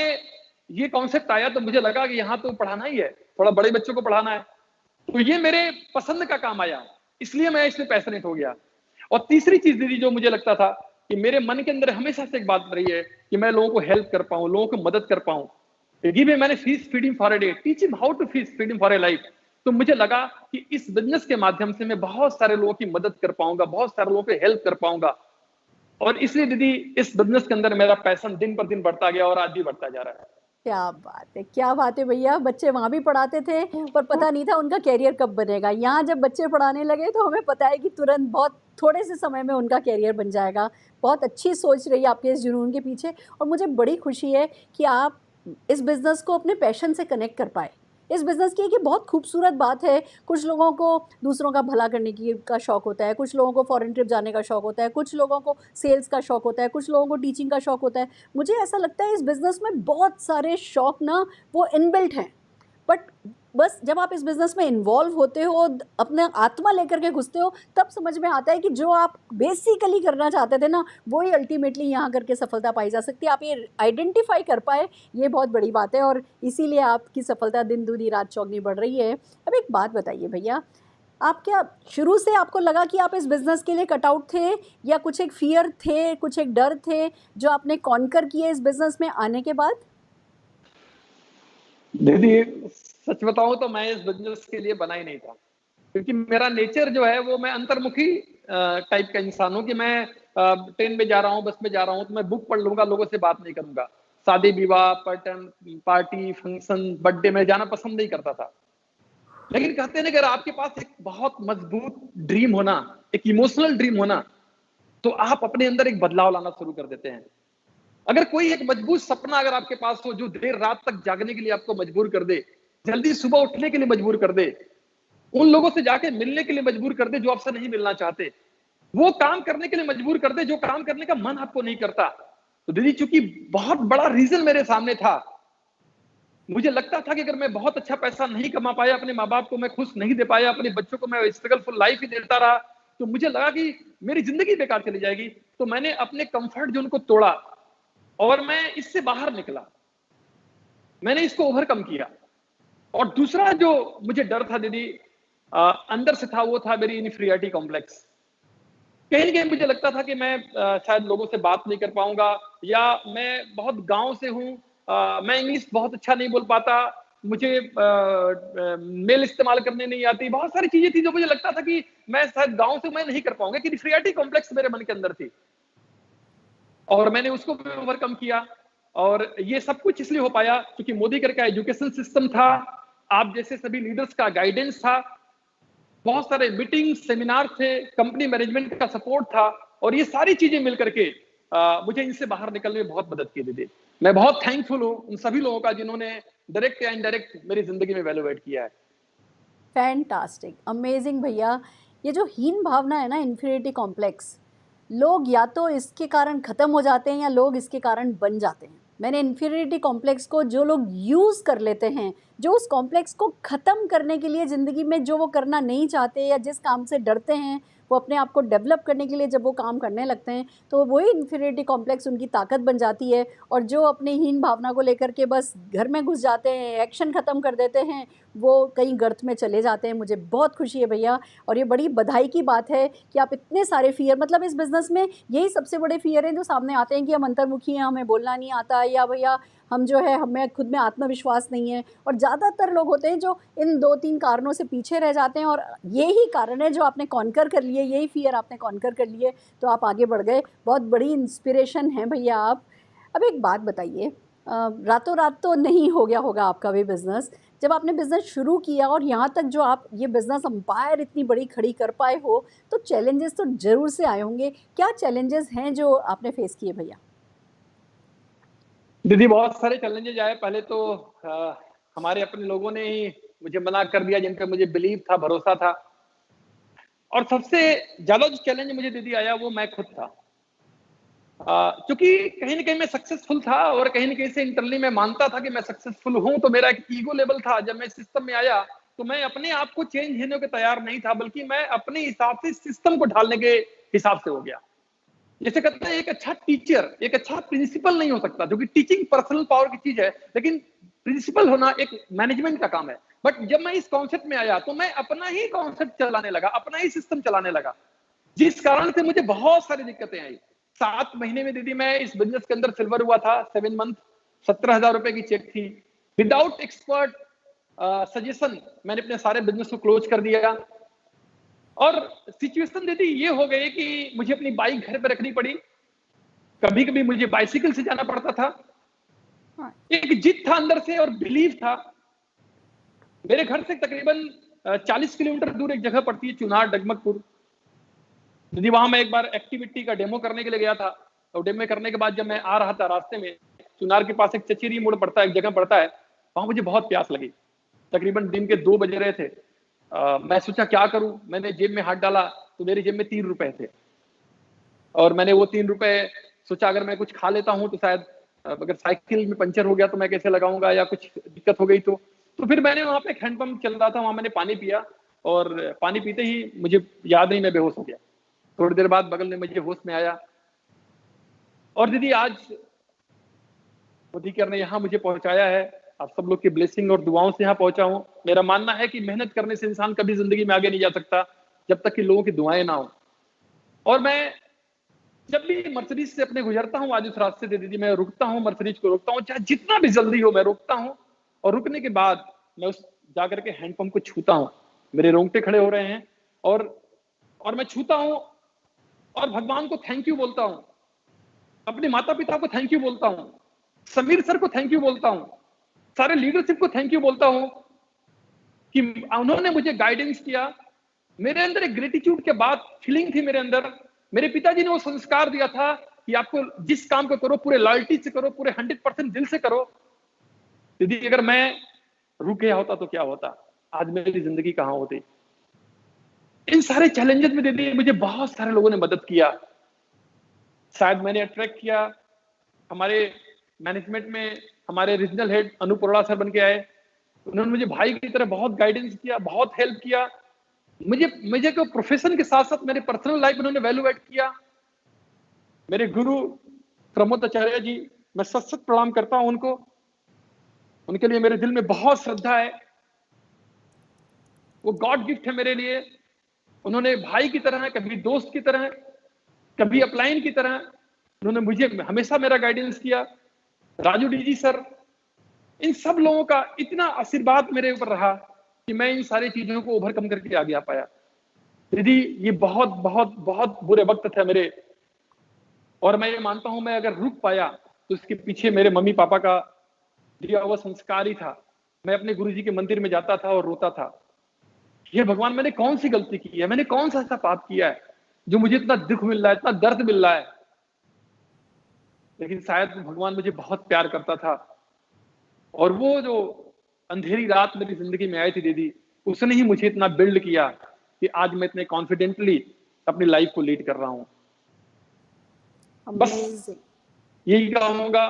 ये कॉन्सेप्ट आया तो मुझे लगा कि यहाँ तो पढ़ाना ही है, थोड़ा बड़े बच्चों को पढ़ाना है, तो ये मेरे पसंद का काम आया, इसलिए मैं इसमें पैशनेट हो गया। और तीसरी चीज दीदी जो मुझे लगता था कि मेरे मन के अंदर हमेशा से एक बात रही है कि मैं लोगों को हेल्प कर पाऊं, लोगों को मदद कर पाऊं। Give man fish feed him for a day, teach him how to fish feed him for a life. तो मुझे लगा कि इस बिजनेस के माध्यम से मैं बहुत सारे लोगों की मदद कर पाऊंगा, बहुत सारे लोगों को हेल्प कर पाऊंगा। और इसलिए दीदी इस बिजनेस के अंदर मेरा पैशन दिन पर दिन बढ़ता गया और आज भी बढ़ता जा रहा है। क्या बात है भैया। बच्चे वहाँ भी पढ़ाते थे पर पता नहीं था उनका कैरियर कब बनेगा। यहाँ जब बच्चे पढ़ाने लगे तो हमें पता है कि तुरंत बहुत थोड़े से समय में उनका कैरियर बन जाएगा। बहुत अच्छी सोच रही है आपके इस जुनून के पीछे, और मुझे बड़ी खुशी है कि आप इस बिज़नेस को अपने पैशन से कनेक्ट कर पाए। इस बिज़नेस की एक ये बहुत खूबसूरत बात है, कुछ लोगों को दूसरों का भला करने की का शौक़ होता है, कुछ लोगों को फॉरेन ट्रिप जाने का शौक़ होता है, कुछ लोगों को सेल्स का शौक़ होता है, कुछ लोगों को टीचिंग का शौक़ होता है। मुझे ऐसा लगता है इस बिज़नेस में बहुत सारे शौक़ ना वो इनबिल्ट हैं, बट बस जब आप इस बिज़नेस में इन्वॉल्व होते हो, अपने आत्मा लेकर के घुसते हो, तब समझ में आता है कि जो आप बेसिकली करना चाहते थे ना, वही अल्टीमेटली यहाँ करके सफलता पाई जा सकती है। आप ये आइडेंटिफाई कर पाए, ये बहुत बड़ी बात है, और इसीलिए आपकी सफलता दिन दूनी रात चौगनी बढ़ रही है। अब एक बात बताइए भैया, आप क्या शुरू से आपको लगा कि आप इस बिज़नेस के लिए कट आउट थे, या कुछ एक फ़ियर थे, कुछ एक डर थे जो आपने कॉन्कर किए इस बिज़नेस में आने के बाद? दीदी सच बताऊं तो मैं इस बिजनेस के लिए बना ही नहीं था, क्योंकि मेरा नेचर जो है वो मैं अंतर्मुखी टाइप का इंसान हूं कि मैं ट्रेन में जा रहा हूं, बस में जा रहा हूं तो मैं बुक पढ़ लूंगा, लोगों से बात नहीं करूंगा। शादी विवाह पार्टी फंक्शन बर्थडे में जाना पसंद नहीं करता था। लेकिन कहते हैं ना, अगर आपके पास एक बहुत मजबूत ड्रीम होना, एक इमोशनल ड्रीम होना, तो आप अपने अंदर एक बदलाव लाना शुरू कर देते हैं। अगर कोई एक मजबूत सपना अगर आपके पास हो जो देर रात तक जागने के लिए आपको मजबूर कर दे, जल्दी सुबह उठने के लिए मजबूर कर दे, उन लोगों से जाके मिलने के लिए मजबूर कर दे जो आपसे नहीं मिलना चाहते, वो काम करने के लिए मजबूर कर दे जो काम करने का मन आपको नहीं करता। तो दीदी चूंकि बहुत बड़ा रीजन मेरे सामने था, मुझे लगता था कि अगर मैं बहुत अच्छा पैसा नहीं कमा पाया, अपने माँ बाप को मैं खुश नहीं दे पाया, अपने बच्चों को मैं स्ट्रगलफुल लाइफ ही देता रहा, तो मुझे लगा कि मेरी जिंदगी बेकार चली जाएगी। तो मैंने अपने कंफर्ट जोन को तोड़ा और मैं इससे बाहर निकला, मैंने इसको ओवरकम किया। और दूसरा जो मुझे डर था दीदी अंदर से था, वो था मेरी इन्फीरियरिटी कॉम्प्लेक्स। कहीं न कहीं मुझे लगता था कि मैं शायद लोगों से बात नहीं कर पाऊंगा, या मैं बहुत गांव से हूं, मैं इंग्लिश बहुत अच्छा नहीं बोल पाता, मुझे मेल इस्तेमाल करने नहीं आती, बहुत सारी चीजें थी जो मुझे लगता था कि मैं शायद गांव से मैं नहीं कर पाऊंगा, कि इन्फीरियरिटी कॉम्प्लेक्स मेरे मन के अंदर थी। और मैंने उसको भी ओवरकम किया, और ये सब कुछ इसलिए हो पाया क्योंकि मोदी का एजुकेशन सिस्टम था, आप जैसे सभी लीडर्स का गाइडेंस था, बहुत सारे मीटिंग सेमिनार थे, कंपनी मैनेजमेंट का सपोर्ट था, और ये सारी चीजें मिलकर के मुझे इनसे बाहर निकलने में बहुत मदद की दीदी। मैं बहुत थैंकफुल हूँ उन सभी लोगों का जिन्होंने डायरेक्ट या इनडायरेक्ट मेरी जिंदगी में वैल्यू ऐड किया है। फैंटास्टिक, अमेजिंग भैया। ये जो हीन भावना है ना, इन्फीरियरिटी कॉम्प्लेक्स, लोग या तो इसके कारण ख़त्म हो जाते हैं या लोग इसके कारण बन जाते हैं। मैंने इन्फीरियरिटी कॉम्प्लेक्स को जो लोग यूज़ कर लेते हैं, जो उस कॉम्प्लेक्स को ख़त्म करने के लिए ज़िंदगी में जो वो करना नहीं चाहते या जिस काम से डरते हैं, वो अपने आप को डेवलप करने के लिए जब वो काम करने लगते हैं, तो वही इन्फीरियरिटी कॉम्प्लेक्स उनकी ताकत बन जाती है। और जो अपनी हीन भावना को लेकर के बस घर में घुस जाते हैं, एक्शन ख़त्म कर देते हैं, वो कहीं गर्त में चले जाते हैं। मुझे बहुत खुशी है भैया, और ये बड़ी बधाई की बात है कि आप इतने सारे फ़ियर, मतलब इस बिज़नेस में यही सबसे बड़े फ़ियर हैं जो सामने आते हैं कि हम अंतर्मुखी हैं, हमें बोलना नहीं आता, या भैया हम जो है हमें खुद में आत्मविश्वास नहीं है। और ज़्यादातर लोग होते हैं जो इन 2-3 कारणों से पीछे रह जाते हैं, और यही कारण है जो आपने कॉन्कर कर लिए, यही फ़ियर आपने कॉन्कर कर लिए, तो आप आगे बढ़ गए। बहुत बड़ी इंस्पिरेशन हैं भैया आप। अब एक बात बताइए, रातों रात तो नहीं हो गया होगा आपका भी बिज़नेस। जब आपने बिज़नेस शुरू किया और यहाँ तक जो आप ये बिज़नेस एम्पायर इतनी बड़ी खड़ी कर पाए हो, तो चैलेंजेस तो ज़रूर से आए होंगे। क्या चैलेंजेस हैं जो आपने फेस किए भैया? दीदी बहुत सारे चैलेंजेस आए। पहले तो हमारे अपने लोगों ने ही मुझे मना कर दिया, जिन पे मुझे बिलीव था, भरोसा था। और सबसे ज्यादा जो चैलेंज मुझे दीदी आया वो मैं खुद था, क्योंकि कहीं ना कहीं मैं सक्सेसफुल था और कहीं ना कहीं से इंटरनली मैं मानता था कि मैं सक्सेसफुल हूं, तो मेरा एक ईगो लेवल था। जब मैं सिस्टम में आया तो मैं अपने आप को चेंज होने के तैयार नहीं था, बल्कि मैं अपने हिसाब से सिस्टम को ढालने के हिसाब से हो गया। जैसे कहते हैं एक अच्छा टीचर, एक अच्छा प्रिंसिपल नहीं हो सकता, जो कि टीचिंग पर्सनल पावर की चीज है, लेकिन प्रिंसिपल होना एक मैनेजमेंट का काम है। बट जब मैं इस कॉन्सेप्ट में आया तो मैं अपना ही कॉन्सेप्ट चलाने लगा, अपना ही सिस्टम चलाने लगा, जिस कारण से मुझे बहुत सारी दिक्कतें आई। 7 महीने में दीदी मैं इस बिजनेस के अंदर सिल्वर हुआ था, 7 मंथ, 17,000 रुपए की चेक थी। विदाउट एक्सपर्ट सजेशन मैंने अपने सारे बिजनेस को क्लोज कर दिया। और सिचुएशन दीदी ये हो गई कि मुझे अपनी बाइक घर पे रखनी पड़ी, कभी कभी मुझे बाइसिकल से जाना पड़ता था। हाँ। एक जिद था अंदर से और बिलीव था। मेरे घर से तकरीबन 40 किलोमीटर दूर एक जगह पड़ती है, चुनार डगमगपुर। दीदी वहां मैं एक बार एक्टिविटी का डेमो करने के लिए गया था, और डेमो करने के बाद जब मैं आ रहा था, रास्ते में चुनार के पास एक चचेरी मोड़ पड़ता है, एक जगह पड़ता है, वहां मुझे बहुत प्यास लगी। तकरीबन दिन के 2 बज रहे थे। मैं सोचा क्या करूं, मैंने जेब में हाथ डाला तो मेरी जेब में 3 रुपए थे, और मैंने वो 3 रुपए सोचा अगर मैं कुछ खा लेता हूं तो शायद, अगर साइकिल में पंचर हो गया तो मैं कैसे लगाऊंगा, या कुछ दिक्कत हो गई तो फिर मैंने वहां पे एक हैंडपंप चल रहा था, वहां मैंने पानी पिया, और पानी पीते ही मुझे याद नहीं, मैं बेहोश हो गया। थोड़ी देर बाद बगल में मुझे होश में आया, और दीदी आज मोदी ने यहाँ मुझे पहुंचाया है। आप सब लोग की ब्लेसिंग और दुआओं से यहाँ पहुंचा हूँ। मेरा मानना है कि मेहनत करने से इंसान कभी जिंदगी में आगे नहीं जा सकता जब तक कि लोगों की दुआएं ना हो। और मैं जब भी मर्सिडीज से अपने गुजरता हूँ, आज उस रास्ते से दीदी, मैं रुकता हूँ, मर्सिडीज को रुकता हूँ, चाहे जितना भी जल्दी हो मैं रुकता हूँ, और रुकने के बाद मैं उस जाकर के हैंडपंप को छूता हूँ। मेरे रोंगटे खड़े हो रहे हैं, और मैं छूता हूँ, और भगवान को थैंक यू बोलता हूँ, अपने माता पिता को थैंक यू बोलता हूँ, समीर सर को थैंक यू बोलता हूँ, सारे लीडरशिप को थैंक यू बोलता हूँ कि उन्होंने मुझे गाइडेंस किया। मेरे अंदर एक ग्रेटिट्यूड के बाद फीलिंग थी मेरे अंदर। मेरे पिताजी ने वो संस्कार दिया था कि आपको जिस काम को करो पूरे लॉयल्टी से करो, पूरे 100% दिल से करो। दीदी अगर मैं रुक गया होता तो क्या होता, आज मेरी जिंदगी कहां होती। इन सारे चैलेंजेस में दीदी मुझे बहुत सारे लोगों ने मदद किया। शायद मैंने अट्रैक्ट किया, हमारे मैनेजमेंट में हमारे regional head Anup Arora sir बन के आए। उन्होंने मुझे भाई की तरह बहुत गाइडेंस किया, बहुत हेल्प किया। मुझे को प्रोफेशन के साथ साथ मेरे पर्सनल लाइफ उन्होंने वैल्यू एड किया। मेरे गुरु प्रमोद आचार्य जी, मैं सत सत प्रणाम करता हूं उनको, उनके लिए मेरे दिल में बहुत श्रद्धा है। वो गॉड गिफ्ट है मेरे लिए। उन्होंने भाई की तरह, कभी दोस्त की तरह, कभी अपलाइन की तरह, उन्होंने मुझे हमेशा मेरा गाइडेंस किया। राजू डीजी सर, इन सब लोगों का इतना आशीर्वाद मेरे ऊपर रहा कि मैं इन सारी चीजों को ओवरकम करके आगे आ पाया। दीदी ये बहुत बहुत बहुत बुरे वक्त थे मेरे, और मैं ये मानता हूं मैं अगर रुक पाया तो इसके पीछे मेरे मम्मी पापा का दिया हुआ संस्कार ही था। मैं अपने गुरुजी के मंदिर में जाता था और रोता था, ये भगवान मैंने कौन सी गलती की है, मैंने कौन सा ऐसा पाप किया है जो मुझे इतना दुख मिल रहा है, इतना दर्द मिल रहा है। लेकिन शायद भगवान मुझे बहुत प्यार करता था, और वो जो अंधेरी रात मेरी जिंदगी में आई थी दीदी, उसने ही मुझे इतना बिल्ड किया कि आज मैं इतने कॉन्फिडेंटली अपनी लाइफ को लीड कर रहा हूं। बस यही कहूंगा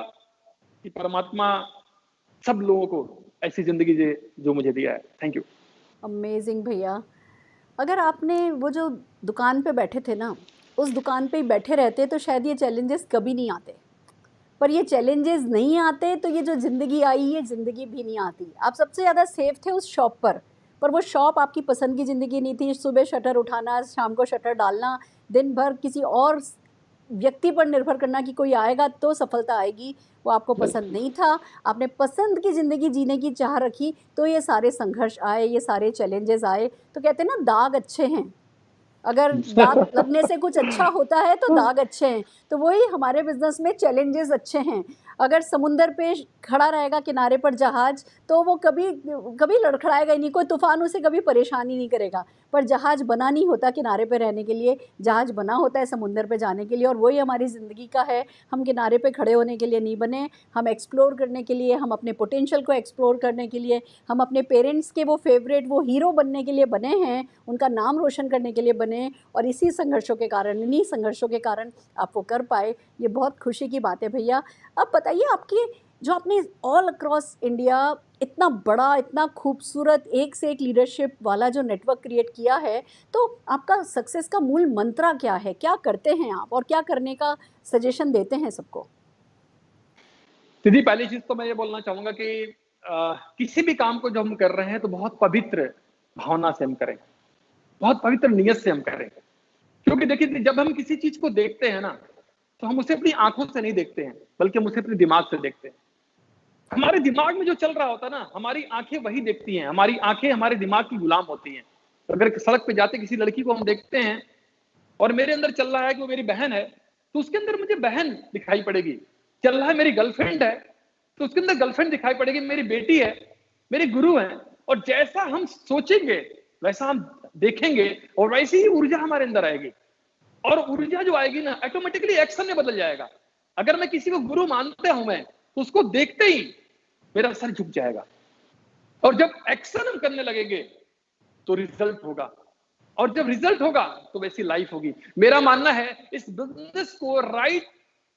कि परमात्मा सब लोगों को ऐसी जिंदगी दे जो मुझे दिया है। Thank you. अमेजिंग भैया। अगर आपने वो जो दुकान पे बैठे थे ना, उस दुकान पे ही बैठे रहते तो शायद ये चैलेंजेस कभी नहीं आते। पर ये चैलेंजेस नहीं आते तो ये जो ज़िंदगी आई, ये ज़िंदगी भी नहीं आती। आप सबसे ज़्यादा सेफ थे उस शॉप पर वो शॉप आपकी पसंद की ज़िंदगी नहीं थी। सुबह शटर उठाना, शाम को शटर डालना, दिन भर किसी और व्यक्ति पर निर्भर करना कि कोई आएगा तो सफलता आएगी, वो आपको पसंद नहीं था। आपने पसंद की ज़िंदगी जीने की चाह रखी, तो ये सारे संघर्ष आए, ये सारे चैलेंजेस आए। तो कहते हैं ना, दाग अच्छे हैं, अगर दाग लगने से कुछ अच्छा होता है तो दाग अच्छे हैं। तो वही हमारे बिजनेस में चैलेंजेस अच्छे हैं। अगर समुंदर पे खड़ा रहेगा किनारे पर जहाज, तो वो कभी कभी लड़खड़ाएगा ही नहीं, कोई तूफान उसे कभी परेशानी नहीं करेगा। पर जहाज बना नहीं होता किनारे पे रहने के लिए, जहाज बना होता है समुंदर पे जाने के लिए। और वही हमारी ज़िंदगी का है, हम किनारे पे खड़े होने के लिए नहीं बने, हम एक्सप्लोर करने के लिए, हम अपने पोटेंशियल को एक्सप्लोर करने के लिए, हम अपने पेरेंट्स के वो फेवरेट, वो हीरो बनने के लिए बने हैं, उनका नाम रोशन करने के लिए बने। और इसी संघर्षों के कारण, आप वो कर पाए, ये बहुत खुशी की बात है भैया। अब बताइए, आपकी जो आपने ऑल अक्रॉस इंडिया इतना बड़ा, इतना खूबसूरत एक से एक लीडरशिप वाला जो नेटवर्क क्रिएट किया है, तो आपका सक्सेस का मूल मंत्रा क्या है? क्या करते हैं आप और क्या करने का सजेशन देते हैं सबको? दीदी, पहली चीज तो मैं ये बोलना चाहूंगा कि किसी भी काम को जो हम कर रहे हैं तो बहुत पवित्र भावना से हम करें, बहुत पवित्र नियत से हम करें। क्योंकि देखिए, जब हम किसी चीज को देखते हैं ना, तो हम उसे अपनी आंखों से नहीं देखते हैं, बल्कि हम उसे अपने दिमाग से देखते हैं। हमारे दिमाग में जो चल रहा होता है ना, हमारी आंखें वही देखती हैं। हमारी आंखें हमारे दिमाग की गुलाम होती हैं। अगर सड़क पे जाते किसी लड़की को हम देखते हैं और मेरे अंदर चल रहा है कि वो मेरी बहन है, तो उसके अंदर मुझे बहन दिखाई पड़ेगी। चल रहा है मेरी गर्लफ्रेंड है, तो उसके अंदर गर्लफ्रेंड दिखाई पड़ेगी। मेरी बेटी है, मेरे गुरु हैं। और जैसा हम सोचेंगे वैसा हम देखेंगे, और वैसी ही ऊर्जा हमारे अंदर आएगी। और ऊर्जा जो आएगी ना, ऑटोमेटिकली एक्शन में बदल जाएगा। अगर मैं किसी को गुरु मानता हूं मैं, तो उसको देखते ही मेरा सर झुक जाएगा। और जब एक्शन हम करने लगेंगे तो रिजल्ट होगा, और जब रिजल्ट होगा तो वैसी लाइफ होगी। मेरा मानना है इस बिजनेस को राइट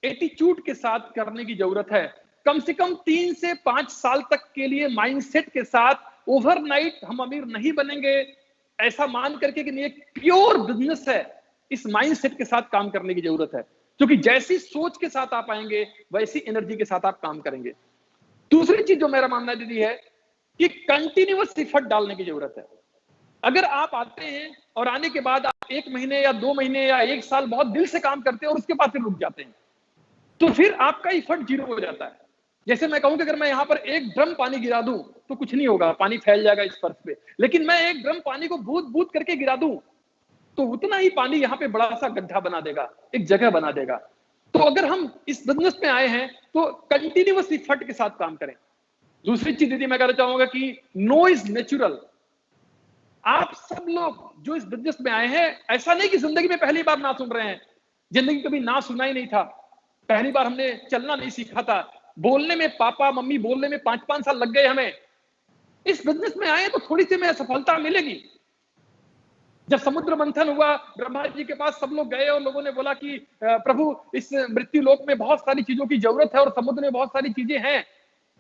एटीट्यूड के साथ करने की जरूरत है। कम से कम 3 से 5 साल तक के लिए माइंडसेट के साथ। ओवरनाइट हम अमीर नहीं बनेंगे ऐसा मान करके कि नहीं, एक प्योर बिजनेस है, इस माइंडसेट के साथ काम करने की जरूरत है। क्योंकि जैसी सोच के साथ आप आएंगे वैसी एनर्जी के साथ आप काम करेंगे। दूसरी चीज जो मेरा मानना दीदी है कि कंटिन्यूअस एफर्ट डालने की जरूरत है। अगर आप आते हैं और आने के बाद आप 1 महीने या 2 महीने या 1 साल बहुत दिल से काम करते हैं और उसके बाद फिर रुक जाते हैं, तो फिर आपका एफर्ट जीरो हो जाता है। जैसे मैं कहूं कि अगर मैं यहां पर 1 ड्रम पानी गिरा दूं तो कुछ नहीं होगा, पानी फैल जाएगा इस फर्श पे। लेकिन मैं 1 ड्रम पानी को बूंद बूंद करके गिरा दूं तो उतना ही पानी यहां पे बड़ा सा गड्ढा बना देगा, एक जगह बना देगा। तो अगर हम इस बिजनेस में आए हैं तो कंटिन्यूअस एफर्ट के साथ काम करें। दूसरी चीज दीदी मैं कहना चाहूंगा कि नो इज नेचुरल। आप सब लोग जो इस बिजनेस में आए हैं, ऐसा नहीं कि जिंदगी में पहली बार ना सुन रहे हैं। जिंदगी कभी ना सुना ही नहीं था, पहली बार हमने चलना नहीं सीखा था, बोलने में पापा मम्मी बोलने में 5-5 साल लग गए हमें। इस बिजनेस में आए तो थोड़ी सी में सफलता मिलेगी। जब समुद्र मंथन हुआ, ब्रह्मा जी के पास सब लोग गए और लोगों ने बोला कि प्रभु, इस मृत्यु लोक में बहुत सारी चीजों की जरूरत है और समुद्र में बहुत सारी चीजें हैं।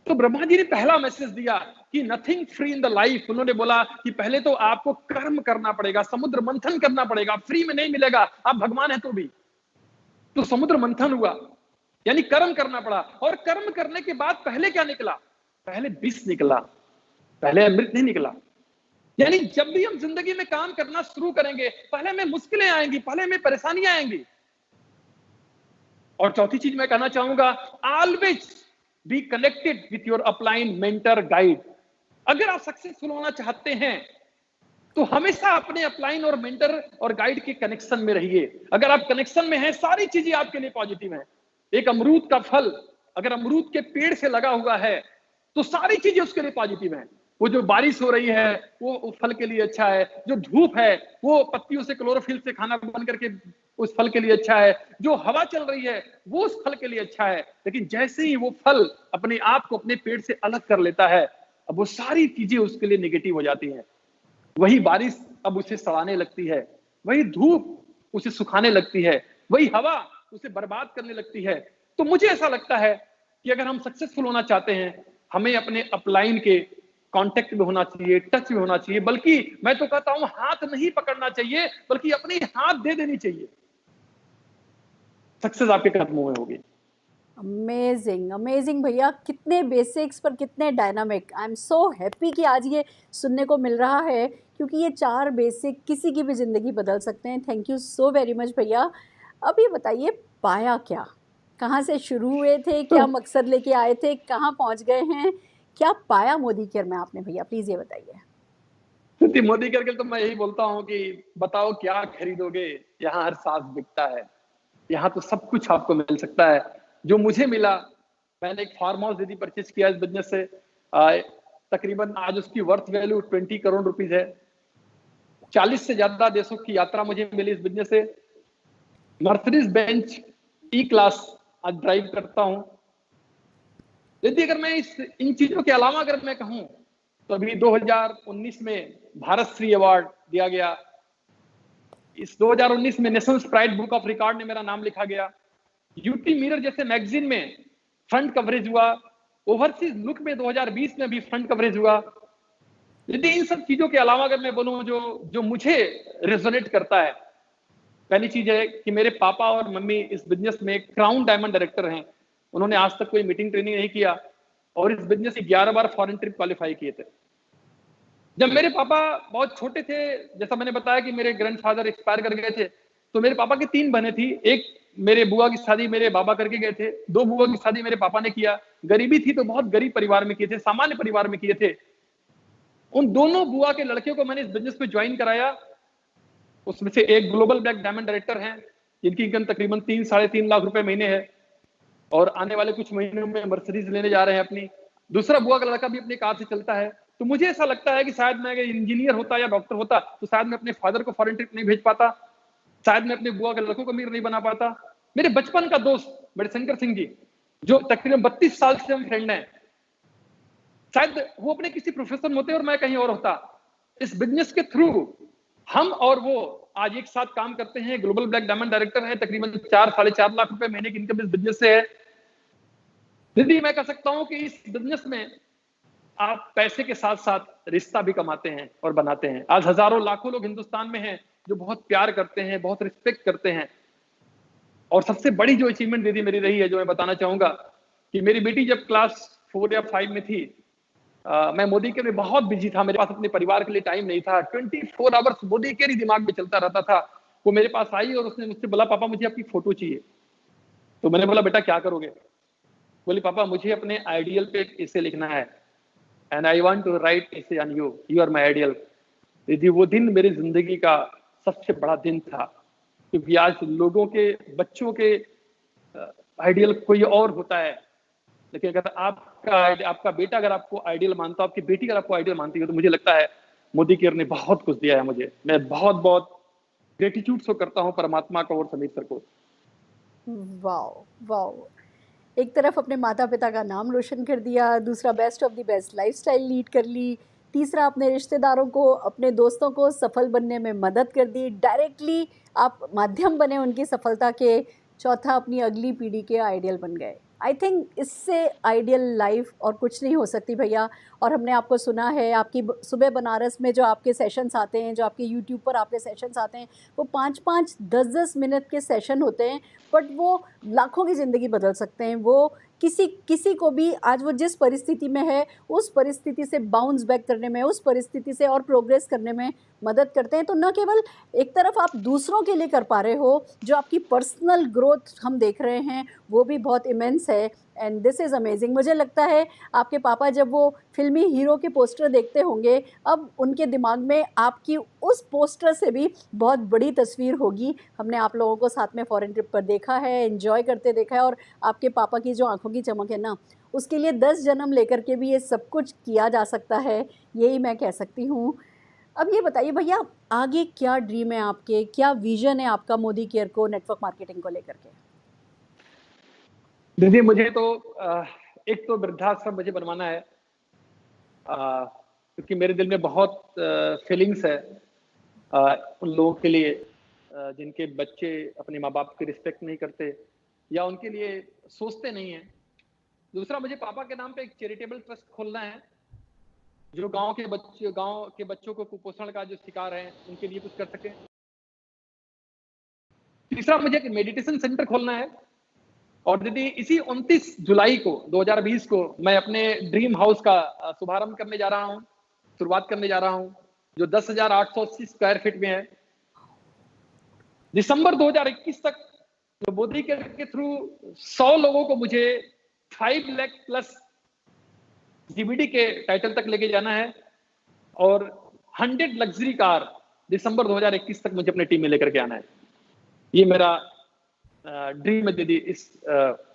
तो ब्रह्मा जी ने पहला मैसेज दिया कि nothing free in the life. उन्होंने बोला कि पहले तो आपको कर्म करना पड़ेगा, समुद्र मंथन करना पड़ेगा, फ्री में नहीं मिलेगा, आप भगवान है तो भी। तो समुद्र मंथन हुआ, यानी कर्म करना पड़ा। और कर्म करने के बाद पहले क्या निकला? पहले विष निकला, पहले अमृत नहीं निकला। यानी जब भी हम जिंदगी में काम करना शुरू करेंगे, पहले में मुश्किलें आएंगी, पहले में परेशानियां आएंगी। और चौथी चीज मैं कहना चाहूंगा, always be connected with your upline mentor guide. अगर आप सक्सेसफुल होना चाहते हैं तो हमेशा अपने अपलाइन और मेंटर और गाइड के कनेक्शन में रहिए। अगर आप कनेक्शन में हैं, सारी चीजें आपके लिए पॉजिटिव हैं। एक अमरूद का फल अगर अमरूद के पेड़ से लगा हुआ है तो सारी चीजें उसके लिए पॉजिटिव हैं। वो जो बारिश हो रही है वो फल के लिए अच्छा है, जो धूप है वो पत्तियों से क्लोरोफिल से खाना बन करके उस फल के लिए अच्छा है, जो हवा चल रही है वो उस फल के लिए अच्छा है। लेकिन जैसे ही वो फल अपने आप को अपने पेड़ से अलग कर लेता है, अब वो सारी चीजें उसके लिए नेगेटिव हो जाती हैं। वही बारिश अब उसे सड़ाने लगती है, वही धूप उसे सुखाने लगती है, वही हवा उसे बर्बाद करने लगती है। तो मुझे ऐसा लगता है कि अगर हम सक्सेसफुल होना चाहते हैं, हमें अपने अपलाइन के कांटेक्ट में होना चाहिए, टच में होना चाहिए। बल्कि मैं तो कहता हूं हाथ नहीं पकड़ना चाहिए, बल्कि अपनी हाथ दे देनी चाहिए। सक्सेस आपके कदमों में होगी। अमेजिंग अमेजिंग भैया, कितने बेसिक्स पर कितने dynamic. I am so happy कि आज ये सुनने को मिल रहा है, क्योंकि ये 4 बेसिक किसी की भी ज़िंदगी बदल सकते हैं। Thank you so very much भैया। अब ये बताइए, पाया क्या? कहाँ से शुरू हुए थे? तो क्या मकसद लेके आए थे? कहाँ पहुँच गए हैं? क्या पाया मोदी केयर में आपने भैया? प्लीज़ ये बताइए। मोदी करके तो मैं यही बोलता हूं कि बताओ क्या खरीदोगे, यहाँ हर सांस बिकता है। यहाँ तो सब कुछ आपको मिल सकता है। जो मुझे मिला, मैंने एक फार्म हाउस दीदी परचेज किया इस बिजनेस से। तकरीबन आज उसकी वर्थ वैल्यू 20 करोड़ रुपीज है। 40 से ज्यादा देशों की यात्रा मुझे मिली इस बिजनेस से। मर्सिडीज बेंच ई क्लास आज ड्राइव करता हूं। यदि अगर मैं इन चीजों के अलावा अगर मैं कहूं, तो अभी 2019 में भारत श्री अवार्ड दिया गया। इस 2019 में national pride book of record में मेरा नाम लिखा गया। यूटी मिरर जैसे मैगजीन में फ्रंट कवरेज हुआ। ओवरसीज लुक में 2020 में भी फ्रंट कवरेज हुआ। यदि इन सब चीजों के अलावा अगर मैं बोलूं जो जो मुझे रेजोनेट करता है, पहली चीज है कि मेरे पापा और मम्मी इस बिजनेस में क्राउन डायमंड डायरेक्टर हैं। उन्होंने आज तक कोई मीटिंग ट्रेनिंग नहीं किया और इस बिजनेस से 11 बार फॉरेन ट्रिप क्वालिफाई किए थे। जब मेरे पापा बहुत छोटे थे, जैसा मैंने बताया कि मेरे ग्रैंडफादर एक्सपायर कर गए थे, तो मेरे पापा की 3 बहनें थी। एक मेरे बुआ की शादी मेरे बाबा करके गए थे, 2 बुआ की शादी मेरे पापा ने किया। गरीबी थी तो बहुत गरीब परिवार में किए थे, सामान्य परिवार में किए थे। उन दोनों बुआ के लड़कियों को मैंने इस बिजनेस में ज्वाइन कराया। उसमें से एक ग्लोबल ब्लैक डायमंड डायरेक्टर हैं, जिनकी इनकम तकरीबन 3-3.5 लाख रुपए महीने है और आने वाले कुछ महीनों में मर्सिडीज लेने जा रहे हैं अपनी। दूसरा बुआ का लड़का भी अपनी कार से चलता है। तो मुझे ऐसा लगता है कि शायद मैं अगर इंजीनियर होता या डॉक्टर होता तो शायद मैं अपने फादर को फॉरेन ट्रिप नहीं भेज पाता, शायद मैं अपने बुआ के लड़कों को अमीर नहीं बना पाता। मेरे बचपन का दोस्त बड़े शंकर सिंह जी, जो तकरीबन 32 साल से हम फ्रेंड हैं, शायद वो अपने किसी प्रोफेशन में होते और मैं कहीं और होता। इस बिजनेस के थ्रू हम और वो आज एक साथ काम करते हैं। ग्लोबल ब्लैक डायमंड डायरेक्टर है, तकरीबन 4-4.5 लाख रुपए महीने की इनकम इस बिजनेस से है। दीदी मैं कह सकता हूं कि इस बिजनेस में आप पैसे के साथ साथ रिश्ता भी कमाते हैं और बनाते हैं। आज हजारों लाखों लोग हिंदुस्तान में हैं जो बहुत प्यार करते हैं, बहुत रिस्पेक्ट करते हैं। और सबसे बड़ी जो अचीवमेंट दीदी मेरी रही है, जो मैं बताना चाहूंगा, कि मेरी बेटी जब क्लास 4 या 5 में थी, मैं मोदी के लिए बहुत बिजी था, मेरे पास अपने परिवार के लिए टाइम नहीं था। 24 आवर्स मोदी के ही दिमाग में चलता रहता था। वो मेरे पास आई और उसने मुझसे बोला, पापा मुझे आपकी फोटो चाहिए। तो मैंने बोला, बेटा क्या करोगे? बोली, पापा मुझे अपने आइडियल पे इसे लिखना है, and I want to write इसे on you, you are my ideal. दीदी वो दिन मेरी जिंदगी का सबसे बड़ा दिन था, क्योंकि आज लोगों के, बच्चों के आइडियल कोई और होता है, लेकिन अगर आपका बेटा अगर आपको आइडियल मानता हो, आपकी बेटी अगर आपको आइडियल मानती है, तो मुझे लगता है मोदी केयर ने बहुत कुछ दिया है मुझे। मैं बहुत बहुत ग्रेटिट्यूड शो करता हूँ परमात्मा को और समीर सर को। वाओ वाओ, एक तरफ अपने माता पिता का नाम रोशन कर दिया, दूसरा best of the best lifestyle lead कर ली, तीसरा अपने रिश्तेदारों को, अपने दोस्तों को सफल बनने में मदद कर दी, डायरेक्टली आप माध्यम बने उनकी सफलता के, चौथा अपनी अगली पीढ़ी के आइडियल बन गए। आई थिंक इससे आइडियल लाइफ और कुछ नहीं हो सकती भैया। और हमने आपको सुना है, आपकी सुबह बनारस में जो आपके सेशंस आते हैं, जो आपके यूट्यूब पर आपके सेशंस आते हैं, वो 5-5, 10-10 मिनट के सेशन होते हैं, बट वो लाखों की ज़िंदगी बदल सकते हैं। वो किसी किसी को भी आज वो जिस परिस्थिति में है, उस परिस्थिति से बाउंस बैक करने में, उस परिस्थिति से और प्रोग्रेस करने में मदद करते हैं। तो न केवल एक तरफ आप दूसरों के लिए कर पा रहे हो, जो आपकी पर्सनल ग्रोथ हम देख रहे हैं वो भी बहुत इमेंस है, एंड दिस इज़ अमेजिंग। मुझे लगता है आपके पापा जब वो फिल्मी हीरो के पोस्टर देखते होंगे, अब उनके दिमाग में आपकी उस पोस्टर से भी बहुत बड़ी तस्वीर होगी। हमने आप लोगों को साथ में फॉरेन ट्रिप पर देखा है, एंजॉय करते देखा है, और आपके पापा की जो आंखों की चमक है ना, उसके लिए 10 जन्म लेकर के भी ये सब कुछ किया जा सकता है, यही मैं कह सकती हूँ। अब ये बताइए भैया, आगे क्या ड्रीम है आपके, क्या विजन है आपका मोदी केयर को, नेटवर्क मार्केटिंग को लेकर के? दीदी मुझे तो एक तो वृद्धाश्रम मुझे बनवाना है, क्योंकि मेरे दिल में बहुत फीलिंग्स है उन लोगों के लिए जिनके बच्चे अपने माँ बाप की रिस्पेक्ट नहीं करते या उनके लिए सोचते नहीं हैं। दूसरा, मुझे पापा के नाम पे एक चैरिटेबल ट्रस्ट खोलना है, जो गांव के बच्चों को कुपोषण का जो शिकार हैं उनके लिए कुछ कर सके। तीसरा, मुझे एक मेडिटेशन सेंटर खोलना है। और दीदी इसी 29 जुलाई को 2020 को मैं अपने ड्रीम हाउस का शुभारंभ करने जा रहा हूँ, शुरुआत करने जा रहा हूँ, जो 10,880 स्क्वायर फीट में है। दिसंबर 2021 तक जो मोदी के थ्रू 100 लोगों को मुझे 5 लाख प्लस जीबीडी के टाइटल तक लेके जाना है, और 100 लग्जरी कार दिसंबर 2021 तक मुझे अपने टीम में लेकर के आना है। ये मेरा ड्रीम है दीदी इस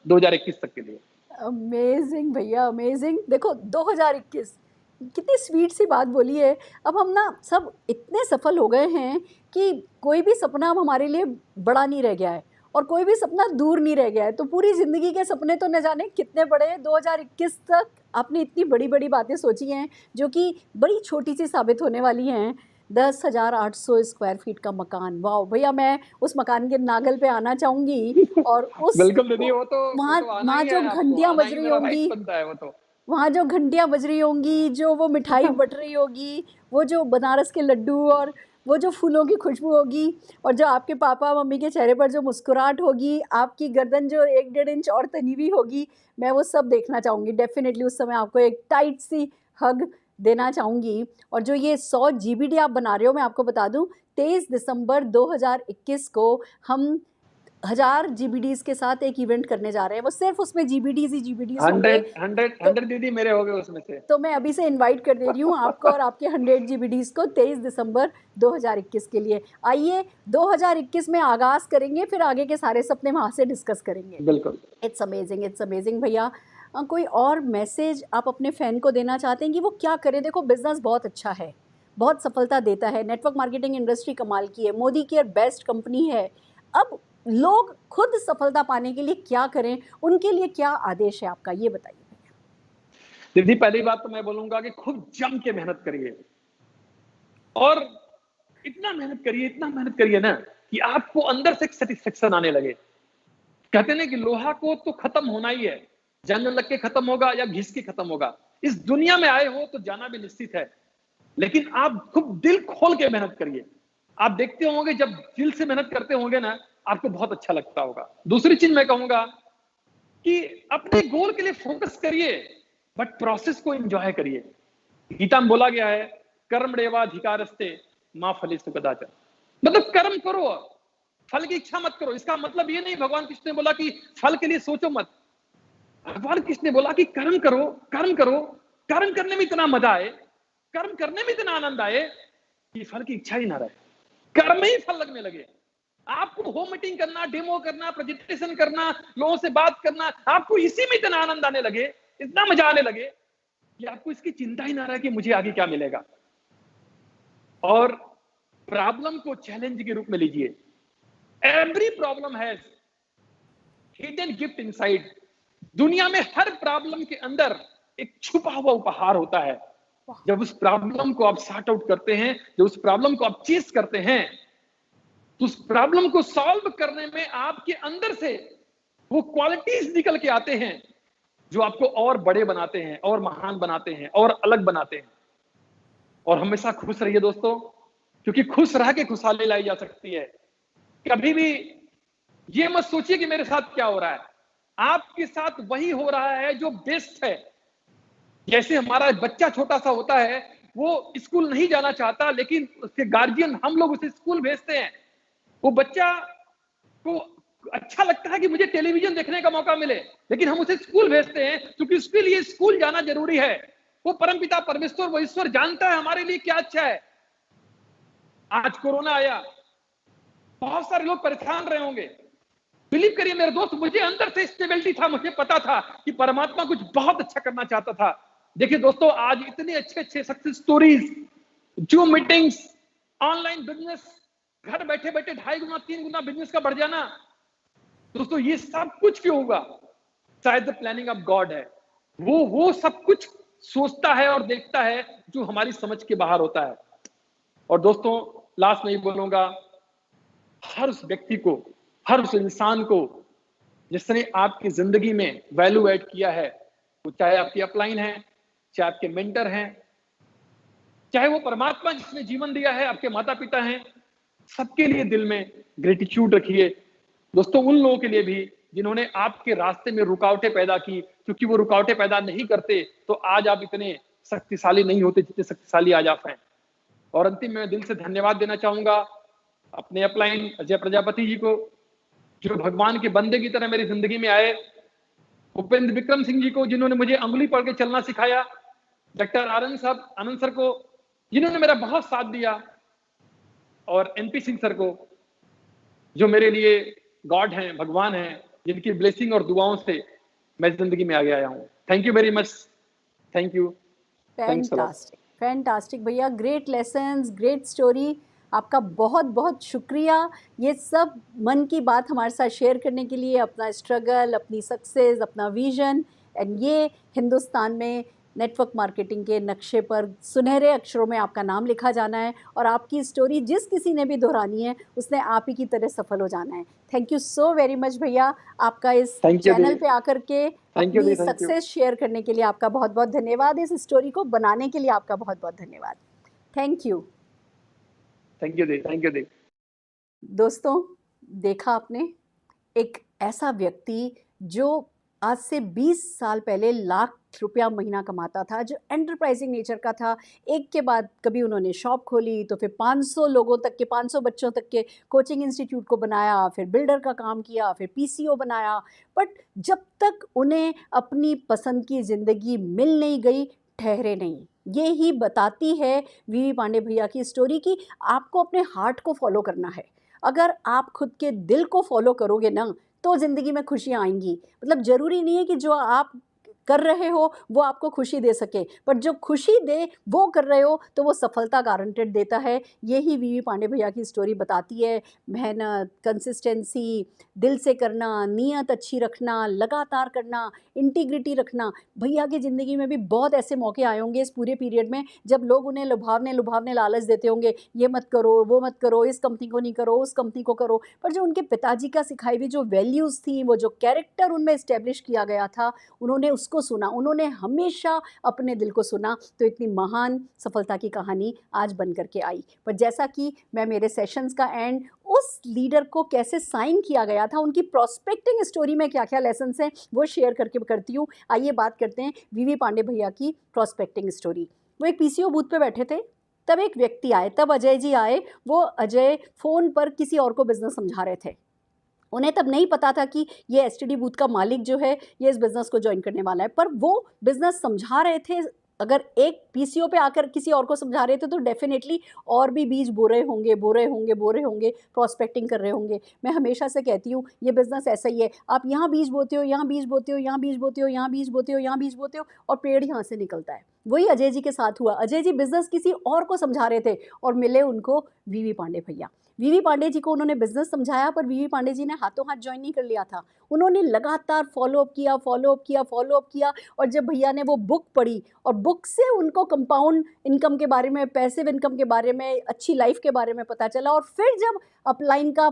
2021 तक के लिए। अमेजिंग भैया, अमेजिंग। देखो 2021 कितनी स्वीट सी बात बोली है। अब हम ना सब इतने सफल हो गए हैं कि कोई भी सपना अब हमारे लिए बड़ा नहीं रह गया है और कोई भी सपना दूर नहीं रह गया है। तो पूरी ज़िंदगी के सपने तो न जाने कितने बड़े हैं। 2021 तक आपने इतनी बड़ी बड़ी बातें सोची हैं जो कि बड़ी छोटी सी साबित होने वाली हैं। 10,800 स्क्वायर फीट का मकान। वाह भैया, मैं उस मकान के नागल पे आना चाहूंगी। और उस बिल्कुल दीदी, वो वहाँ तो आना वहाँ ही जो है, आपको घंटियां आना बज ही रही मेरा राइट होंगी, बनता है वो तो। वहाँ जो घंटियां बज रही होंगी, जो वो मिठाई बट रही होगी, वो जो बनारस के लड्डू और वो जो फूलों की खुशबू होगी, और जो आपके पापा मम्मी के चेहरे पर जो मुस्कुराहट होगी, आपकी गर्दन जो 1-1.5 इंच और तनी हुई होगी, मैं वो सब देखना चाहूँगी। डेफिनेटली उस समय आपको एक टाइट सी हग देना चाहूँगी। और जो ये 100 जीबीडी आप बना रहे हो, मैं आपको बता दूँ, 23 दिसंबर 2021 को हम 1000 जीबीडीज़ के साथ एक इवेंट करने जा रहे हैं। वो सिर्फ उसमें जीबीडीज़ ही जीबीडीज़ होंगे। 100 दीदी मेरे हो गए उसमें से। तो मैं अभी से इनवाइट कर दे रही हूँ आपको और आपके 100 जीबीडीज़ को 23 दिसंबर 2021 के लिए। आइए 2021 में आगाज़ करेंगे, फिर आगे के सारे सपने वहाँ से डिस्कस करेंगे। बिल्कुल। इट्स अमेजिंग भैया। कोई और मैसेज आप अपने फ़ैन को देना चाहते हैं कि वो क्या करें? देखो, बिज़नेस बहुत अच्छा है, बहुत सफलता देता है, नेटवर्क मार्केटिंग इंडस्ट्री कमाल की है, मोदी केयर बेस्ट कंपनी है। अब लोग खुद सफलता पाने के लिए क्या करें? उनके लिए क्या आदेश है आपका? ये बताइए भैया। दीदी पहली बात तो मैं बोलूंगा कि खूब जम के मेहनत करिए, और इतना मेहनत करिए ना कि आपको अंदर से एक सेटिस्फेक्शन आने लगे। कहते ना कि लोहा को तो खत्म होना ही है, जंग लग के खत्म होगा या घिस के खत्म होगा। इस दुनिया में आए हो तो जाना भी निश्चित है, लेकिन आप खूब दिल खोल के मेहनत करिए। आप देखते होंगे जब दिल से मेहनत करते होंगे ना, आपको बहुत अच्छा लगता होगा। दूसरी चीज मैं कहूंगा कि अपने गोल के लिए फोकस करिए, बट प्रोसेस को एंजॉय करिए। गीता में बोला गया है, कर्मण्येवाधिकारस्ते मां फलेषु कदाचन। मतलब कर्म करो, फल की इच्छा मत करो। इसका मतलब ये नहीं भगवान कृष्ण ने बोला कि फल के लिए सोचो मत। भगवान कृष्ण ने बोला कि कर्म करो, कर्म करो। कर्म करने में इतना मजा आए, कर्म करने में इतना आनंद आए कि फल की इच्छा ही ना रहे, कर्म ही फल लगने लगे। आपको होम मीटिंग करना, डेमो करना, प्रेजेंटेशन करना, लोगों से बात करना, आपको इसी में इतना आनंद आने लगे, इतना मजा आने लगे कि आपको इसकी चिंता ही ना रहे कि मुझे आगे क्या मिलेगा। और प्रॉब्लम को चैलेंज के रूप में लीजिए। Every problem has hidden gift inside. दुनिया में हर प्रॉब्लम के अंदर एक छुपा हुआ उपहार होता है। जब उस प्रॉब्लम को आप सॉर्ट आउट करते हैं, जब उस प्रॉब्लम को आप चेस करते हैं, तो उस प्रॉब्लम को सॉल्व करने में आपके अंदर से वो क्वालिटीज निकल के आते हैं जो आपको और बड़े बनाते हैं, और महान बनाते हैं, और अलग बनाते हैं। और हमेशा खुश रहिए दोस्तों, क्योंकि खुश रह के खुशहाली लाई जा सकती है। कभी भी ये मत सोचिए कि मेरे साथ क्या हो रहा है, आपके साथ वही हो रहा है जो बेस्ट है। जैसे हमारा बच्चा छोटा सा होता है, वो स्कूल नहीं जाना चाहता, लेकिन उसके गार्जियन हम लोग उसे स्कूल भेजते हैं। वो बच्चा को अच्छा लगता है कि मुझे टेलीविजन देखने का मौका मिले, लेकिन हम उसे स्कूल भेजते हैं क्योंकि उसके लिए स्कूल जाना जरूरी है। वो परमपिता परमेश्वर, वो ईश्वर जानता है हमारे लिए क्या अच्छा है। आज कोरोना आया, बहुत सारे लोग परेशान रहे होंगे। बिलीव करिए मेरे दोस्त, मुझे अंदर से स्टेबिलिटी था, मुझे पता था कि परमात्मा कुछ बहुत अच्छा करना चाहता था। देखिए दोस्तों, आज इतने अच्छे अच्छे success stories, zoom meetings, online business, घर बैठे बैठे 2.5 गुना 3 गुना बिजनेस का बढ़ जाना। दोस्तों ये सब कुछ क्यों हुआ? शायद द प्लानिंग ऑफ गॉड है। वो सब कुछ सोचता है और देखता है जो हमारी समझ के बाहर होता है। और दोस्तों लास्ट में ये बोलूंगा, हर उस व्यक्ति को, हर उस इंसान को जिसने आपकी जिंदगी में वैल्यू ऐड किया है, वो चाहे आपकी अपलाइन है, चाहे आपके मेंटर हैं, चाहे वो परमात्मा जिसने जीवन दिया है, आपके माता पिता हैं, सबके लिए दिल में ग्रेटिट्यूड रखिए। दोस्तों उन लोगों के लिए भी जिन्होंने आपके रास्ते में रुकावटें पैदा की, क्योंकि वो रुकावटें पैदा नहीं करते तो आज आप इतने शक्तिशाली नहीं होते जितने शक्तिशाली आज आप हैं। और अंतिम में दिल से धन्यवाद देना चाहूंगा अपने अपलाइन अजय प्रजापति जी को, जो भगवान के बंदे की तरह मेरी जिंदगी में आए, उपेंद्र विक्रम सिंह जी को जिन्होंने मुझे अंगुली पढ़ के चलना सिखाया, डॉक्टर आनंद सर को जिन्होंने मेरा बहुत साथ दिया, और एनपी सिंह सर को जो मेरे लिए गॉड हैं, भगवान हैं, जिनकी ब्लेसिंग और दुआओं से मैं जिंदगी में आगे आया हूँ। Thank you very much. Thank you. Thanks a lot. Fantastic, fantastic भैया, ग्रेट लेसन्स, ग्रेट स्टोरी। आपका बहुत बहुत शुक्रिया ये सब मन की बात हमारे साथ शेयर करने के लिए, अपना स्ट्रगल, अपनी सक्सेस, अपना विजन, एंड ये हिंदुस्तान में नेटवर्क मार्केटिंग के नक्शे पर सुनहरे अक्षरों में आपका नाम लिखा जाना है और आपकी स्टोरी जिस किसी ने भी दोहरानी है उसने आप ही की तरह सफल हो जाना है। Thank you so very much भैया, आपका इस थैंक यू दी, चैनल पे आकर के थैंक यू अपनी दी, थैंक यू, सक्सेस शेयर करने के लिए आपका बहुत बहुत धन्यवाद। इस स्टोरी को बनाने के लिए आपका बहुत बहुत धन्यवाद। Thank you. थैंक यू दी, थैंक यू दी। दोस्तों, देखा आपने एक ऐसा व्यक्ति जो आज से 20 साल पहले लाख रुपया महीना कमाता था, जो एंटरप्राइजिंग नेचर का था। एक के बाद कभी उन्होंने शॉप खोली, तो फिर 500 लोगों तक के, 500 बच्चों तक के कोचिंग इंस्टीट्यूट को बनाया, फिर बिल्डर का काम किया, फिर पीसीओ बनाया। बट जब तक उन्हें अपनी पसंद की ज़िंदगी मिल नहीं गई, ठहरे नहीं। ये ही बताती है वीवी पांडे भैया की स्टोरी कि आपको अपने हार्ट को फॉलो करना है। अगर आप खुद के दिल को फॉलो करोगे ना, तो ज़िंदगी में खुशियाँ आएंगी। मतलब ज़रूरी नहीं है कि जो आप कर रहे हो वो आपको खुशी दे सके, पर जो खुशी दे वो कर रहे हो तो वो सफलता गारंटेड देता है। यही वीवी पांडे भैया की स्टोरी बताती है। मेहनत, कंसिस्टेंसी, दिल से करना, नीयत अच्छी रखना, लगातार करना, इंटीग्रिटी रखना। भैया की ज़िंदगी में भी बहुत ऐसे मौके आए होंगे इस पूरे पीरियड में जब लोग उन्हें लुभावने लालच देते होंगे, ये मत करो, वो मत करो, इस कंपनी को नहीं करो, उस कंपनी को करो। पर जो उनके पिताजी का सिखाई हुई जो वैल्यूज़ थी, वो जो कैरेक्टर उनमें इस्टेब्लिश किया गया था, उन्होंने उसको सुना, उन्होंने हमेशा अपने दिल को सुना, तो इतनी महान सफलता की कहानी आज बन करके आई। पर जैसा कि मैं मेरे सेशंस का एंड उस लीडर को कैसे साइन किया गया था, उनकी प्रोस्पेक्टिंग स्टोरी में क्या क्या लेसन्स हैं वो शेयर करके करती हूँ। आइए बात करते हैं वीवी पांडे भैया की प्रोस्पेक्टिंग स्टोरी। वो एक पीसीओ बूथ पे बैठे थे, तब एक व्यक्ति आए, तब अजय जी आए। वो अजय फ़ोन पर किसी और को बिजनेस समझा रहे थे। उन्हें तब नहीं पता था कि ये एसटीडी बूथ का मालिक जो है ये इस बिज़नेस को ज्वाइन करने वाला है, पर वो बिज़नेस समझा रहे थे। अगर एक पीसीओ पे आकर किसी और को समझा रहे थे तो डेफिनेटली और भी बीज बो रहे होंगे, प्रोस्पेक्टिंग कर रहे होंगे। मैं हमेशा से कहती हूँ ये बिज़नेस ऐसा ही है, आप यहाँ बीज बोते हो, यहाँ बीज बोते हो, यहाँ बीज बोते हो, यहाँ बीज बोते हो, यहाँ बीज बोते हो और पेड़ यहाँ से निकलता है। वही अजय जी के साथ हुआ। अजय जी बिज़नेस किसी और को समझा रहे थे और मिले उनको वीवी पांडे भैया। वीवी पांडे जी को उन्होंने बिज़नेस समझाया, पर वीवी पांडे जी ने हाथों हाथ ज्वाइन नहीं कर लिया था। उन्होंने लगातार फॉलोअप किया और जब भैया ने वो बुक पढ़ी और बुक से उनको कंपाउंड इनकम के बारे में, पैसिव इनकम के बारे में, अच्छी लाइफ के बारे में पता चला और फिर जब अपलाइन का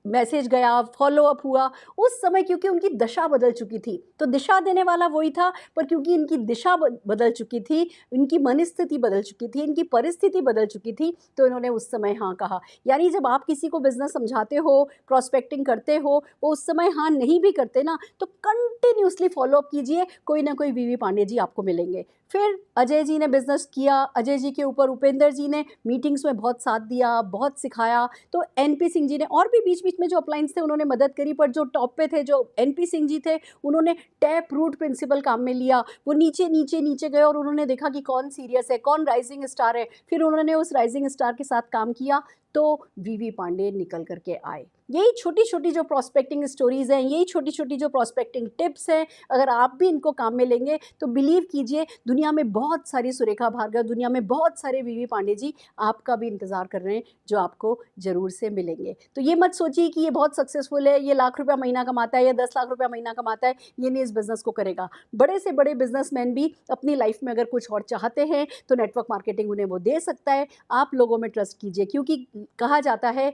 मैसेज गया, फॉलोअप हुआ, उस समय क्योंकि उनकी दशा बदल चुकी थी, तो दिशा देने वाला वही था, पर क्योंकि इनकी दिशा बदल चुकी थी, इनकी मनस्थिति बदल चुकी थी, इनकी परिस्थिति बदल चुकी थी, तो इन्होंने उस समय हाँ कहा। यानी जब आप किसी को बिजनेस समझाते हो, प्रोस्पेक्टिंग करते हो, वो उस समय हाँ नहीं भी करते ना, तो कंटिन्यूसली फॉलोअप कीजिए, कोई ना कोई वीवी पांडे जी आपको मिलेंगे। फिर अजय जी ने बिज़नेस किया। अजय जी के ऊपर उपेंद्र जी ने मीटिंग्स में बहुत साथ दिया, बहुत सिखाया। तो एनपी सिंह जी ने और भी बीच बीच में जो अपलाइंस थे उन्होंने मदद करी, पर जो टॉप पे थे, जो एनपी सिंह जी थे, उन्होंने टैप रूट प्रिंसिपल काम में लिया। वो नीचे नीचे नीचे गए और उन्होंने देखा कि कौन सीरियस है, कौन राइजिंग स्टार है। फिर उन्होंने उस राइजिंग स्टार के साथ काम किया, तो वीवी पांडे निकल करके आए। यही छोटी छोटी जो प्रोस्पेक्टिंग स्टोरीज़ हैं, यही छोटी छोटी जो प्रोस्पेक्टिंग टिप्स हैं, अगर आप भी इनको काम में लेंगे तो बिलीव कीजिए दुनिया में बहुत सारी सुरेखा भार्गव, दुनिया में बहुत सारे वीवी पांडे जी आपका भी इंतज़ार कर रहे हैं, जो आपको ज़रूर से मिलेंगे। तो ये मत सोचिए कि ये बहुत सक्सेसफुल है, ये लाख रुपया महीना कमाता है या 10 लाख रुपया महीना कमाता है, ये नहीं इस बिज़नेस को करेगा। बड़े से बड़े बिजनेसमैन भी अपनी लाइफ में अगर कुछ और चाहते हैं तो नेटवर्क मार्केटिंग उन्हें वो दे सकता है। आप लोगों में ट्रस्ट कीजिए, क्योंकि कहा जाता है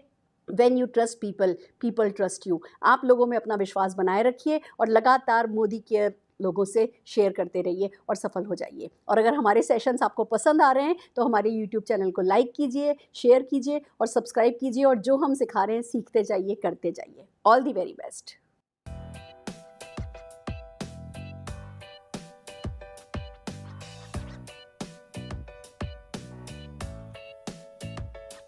When you trust people, people trust you। आप लोगों में अपना विश्वास बनाए रखिए और लगातार मोदी केयर लोगों से शेयर करते रहिए और सफल हो जाइए। और अगर हमारे सेशंस आपको पसंद आ रहे हैं तो हमारे YouTube चैनल को लाइक कीजिए, शेयर कीजिए और सब्सक्राइब कीजिए, और जो हम सिखा रहे हैं सीखते जाइए, करते जाइए। All the very best.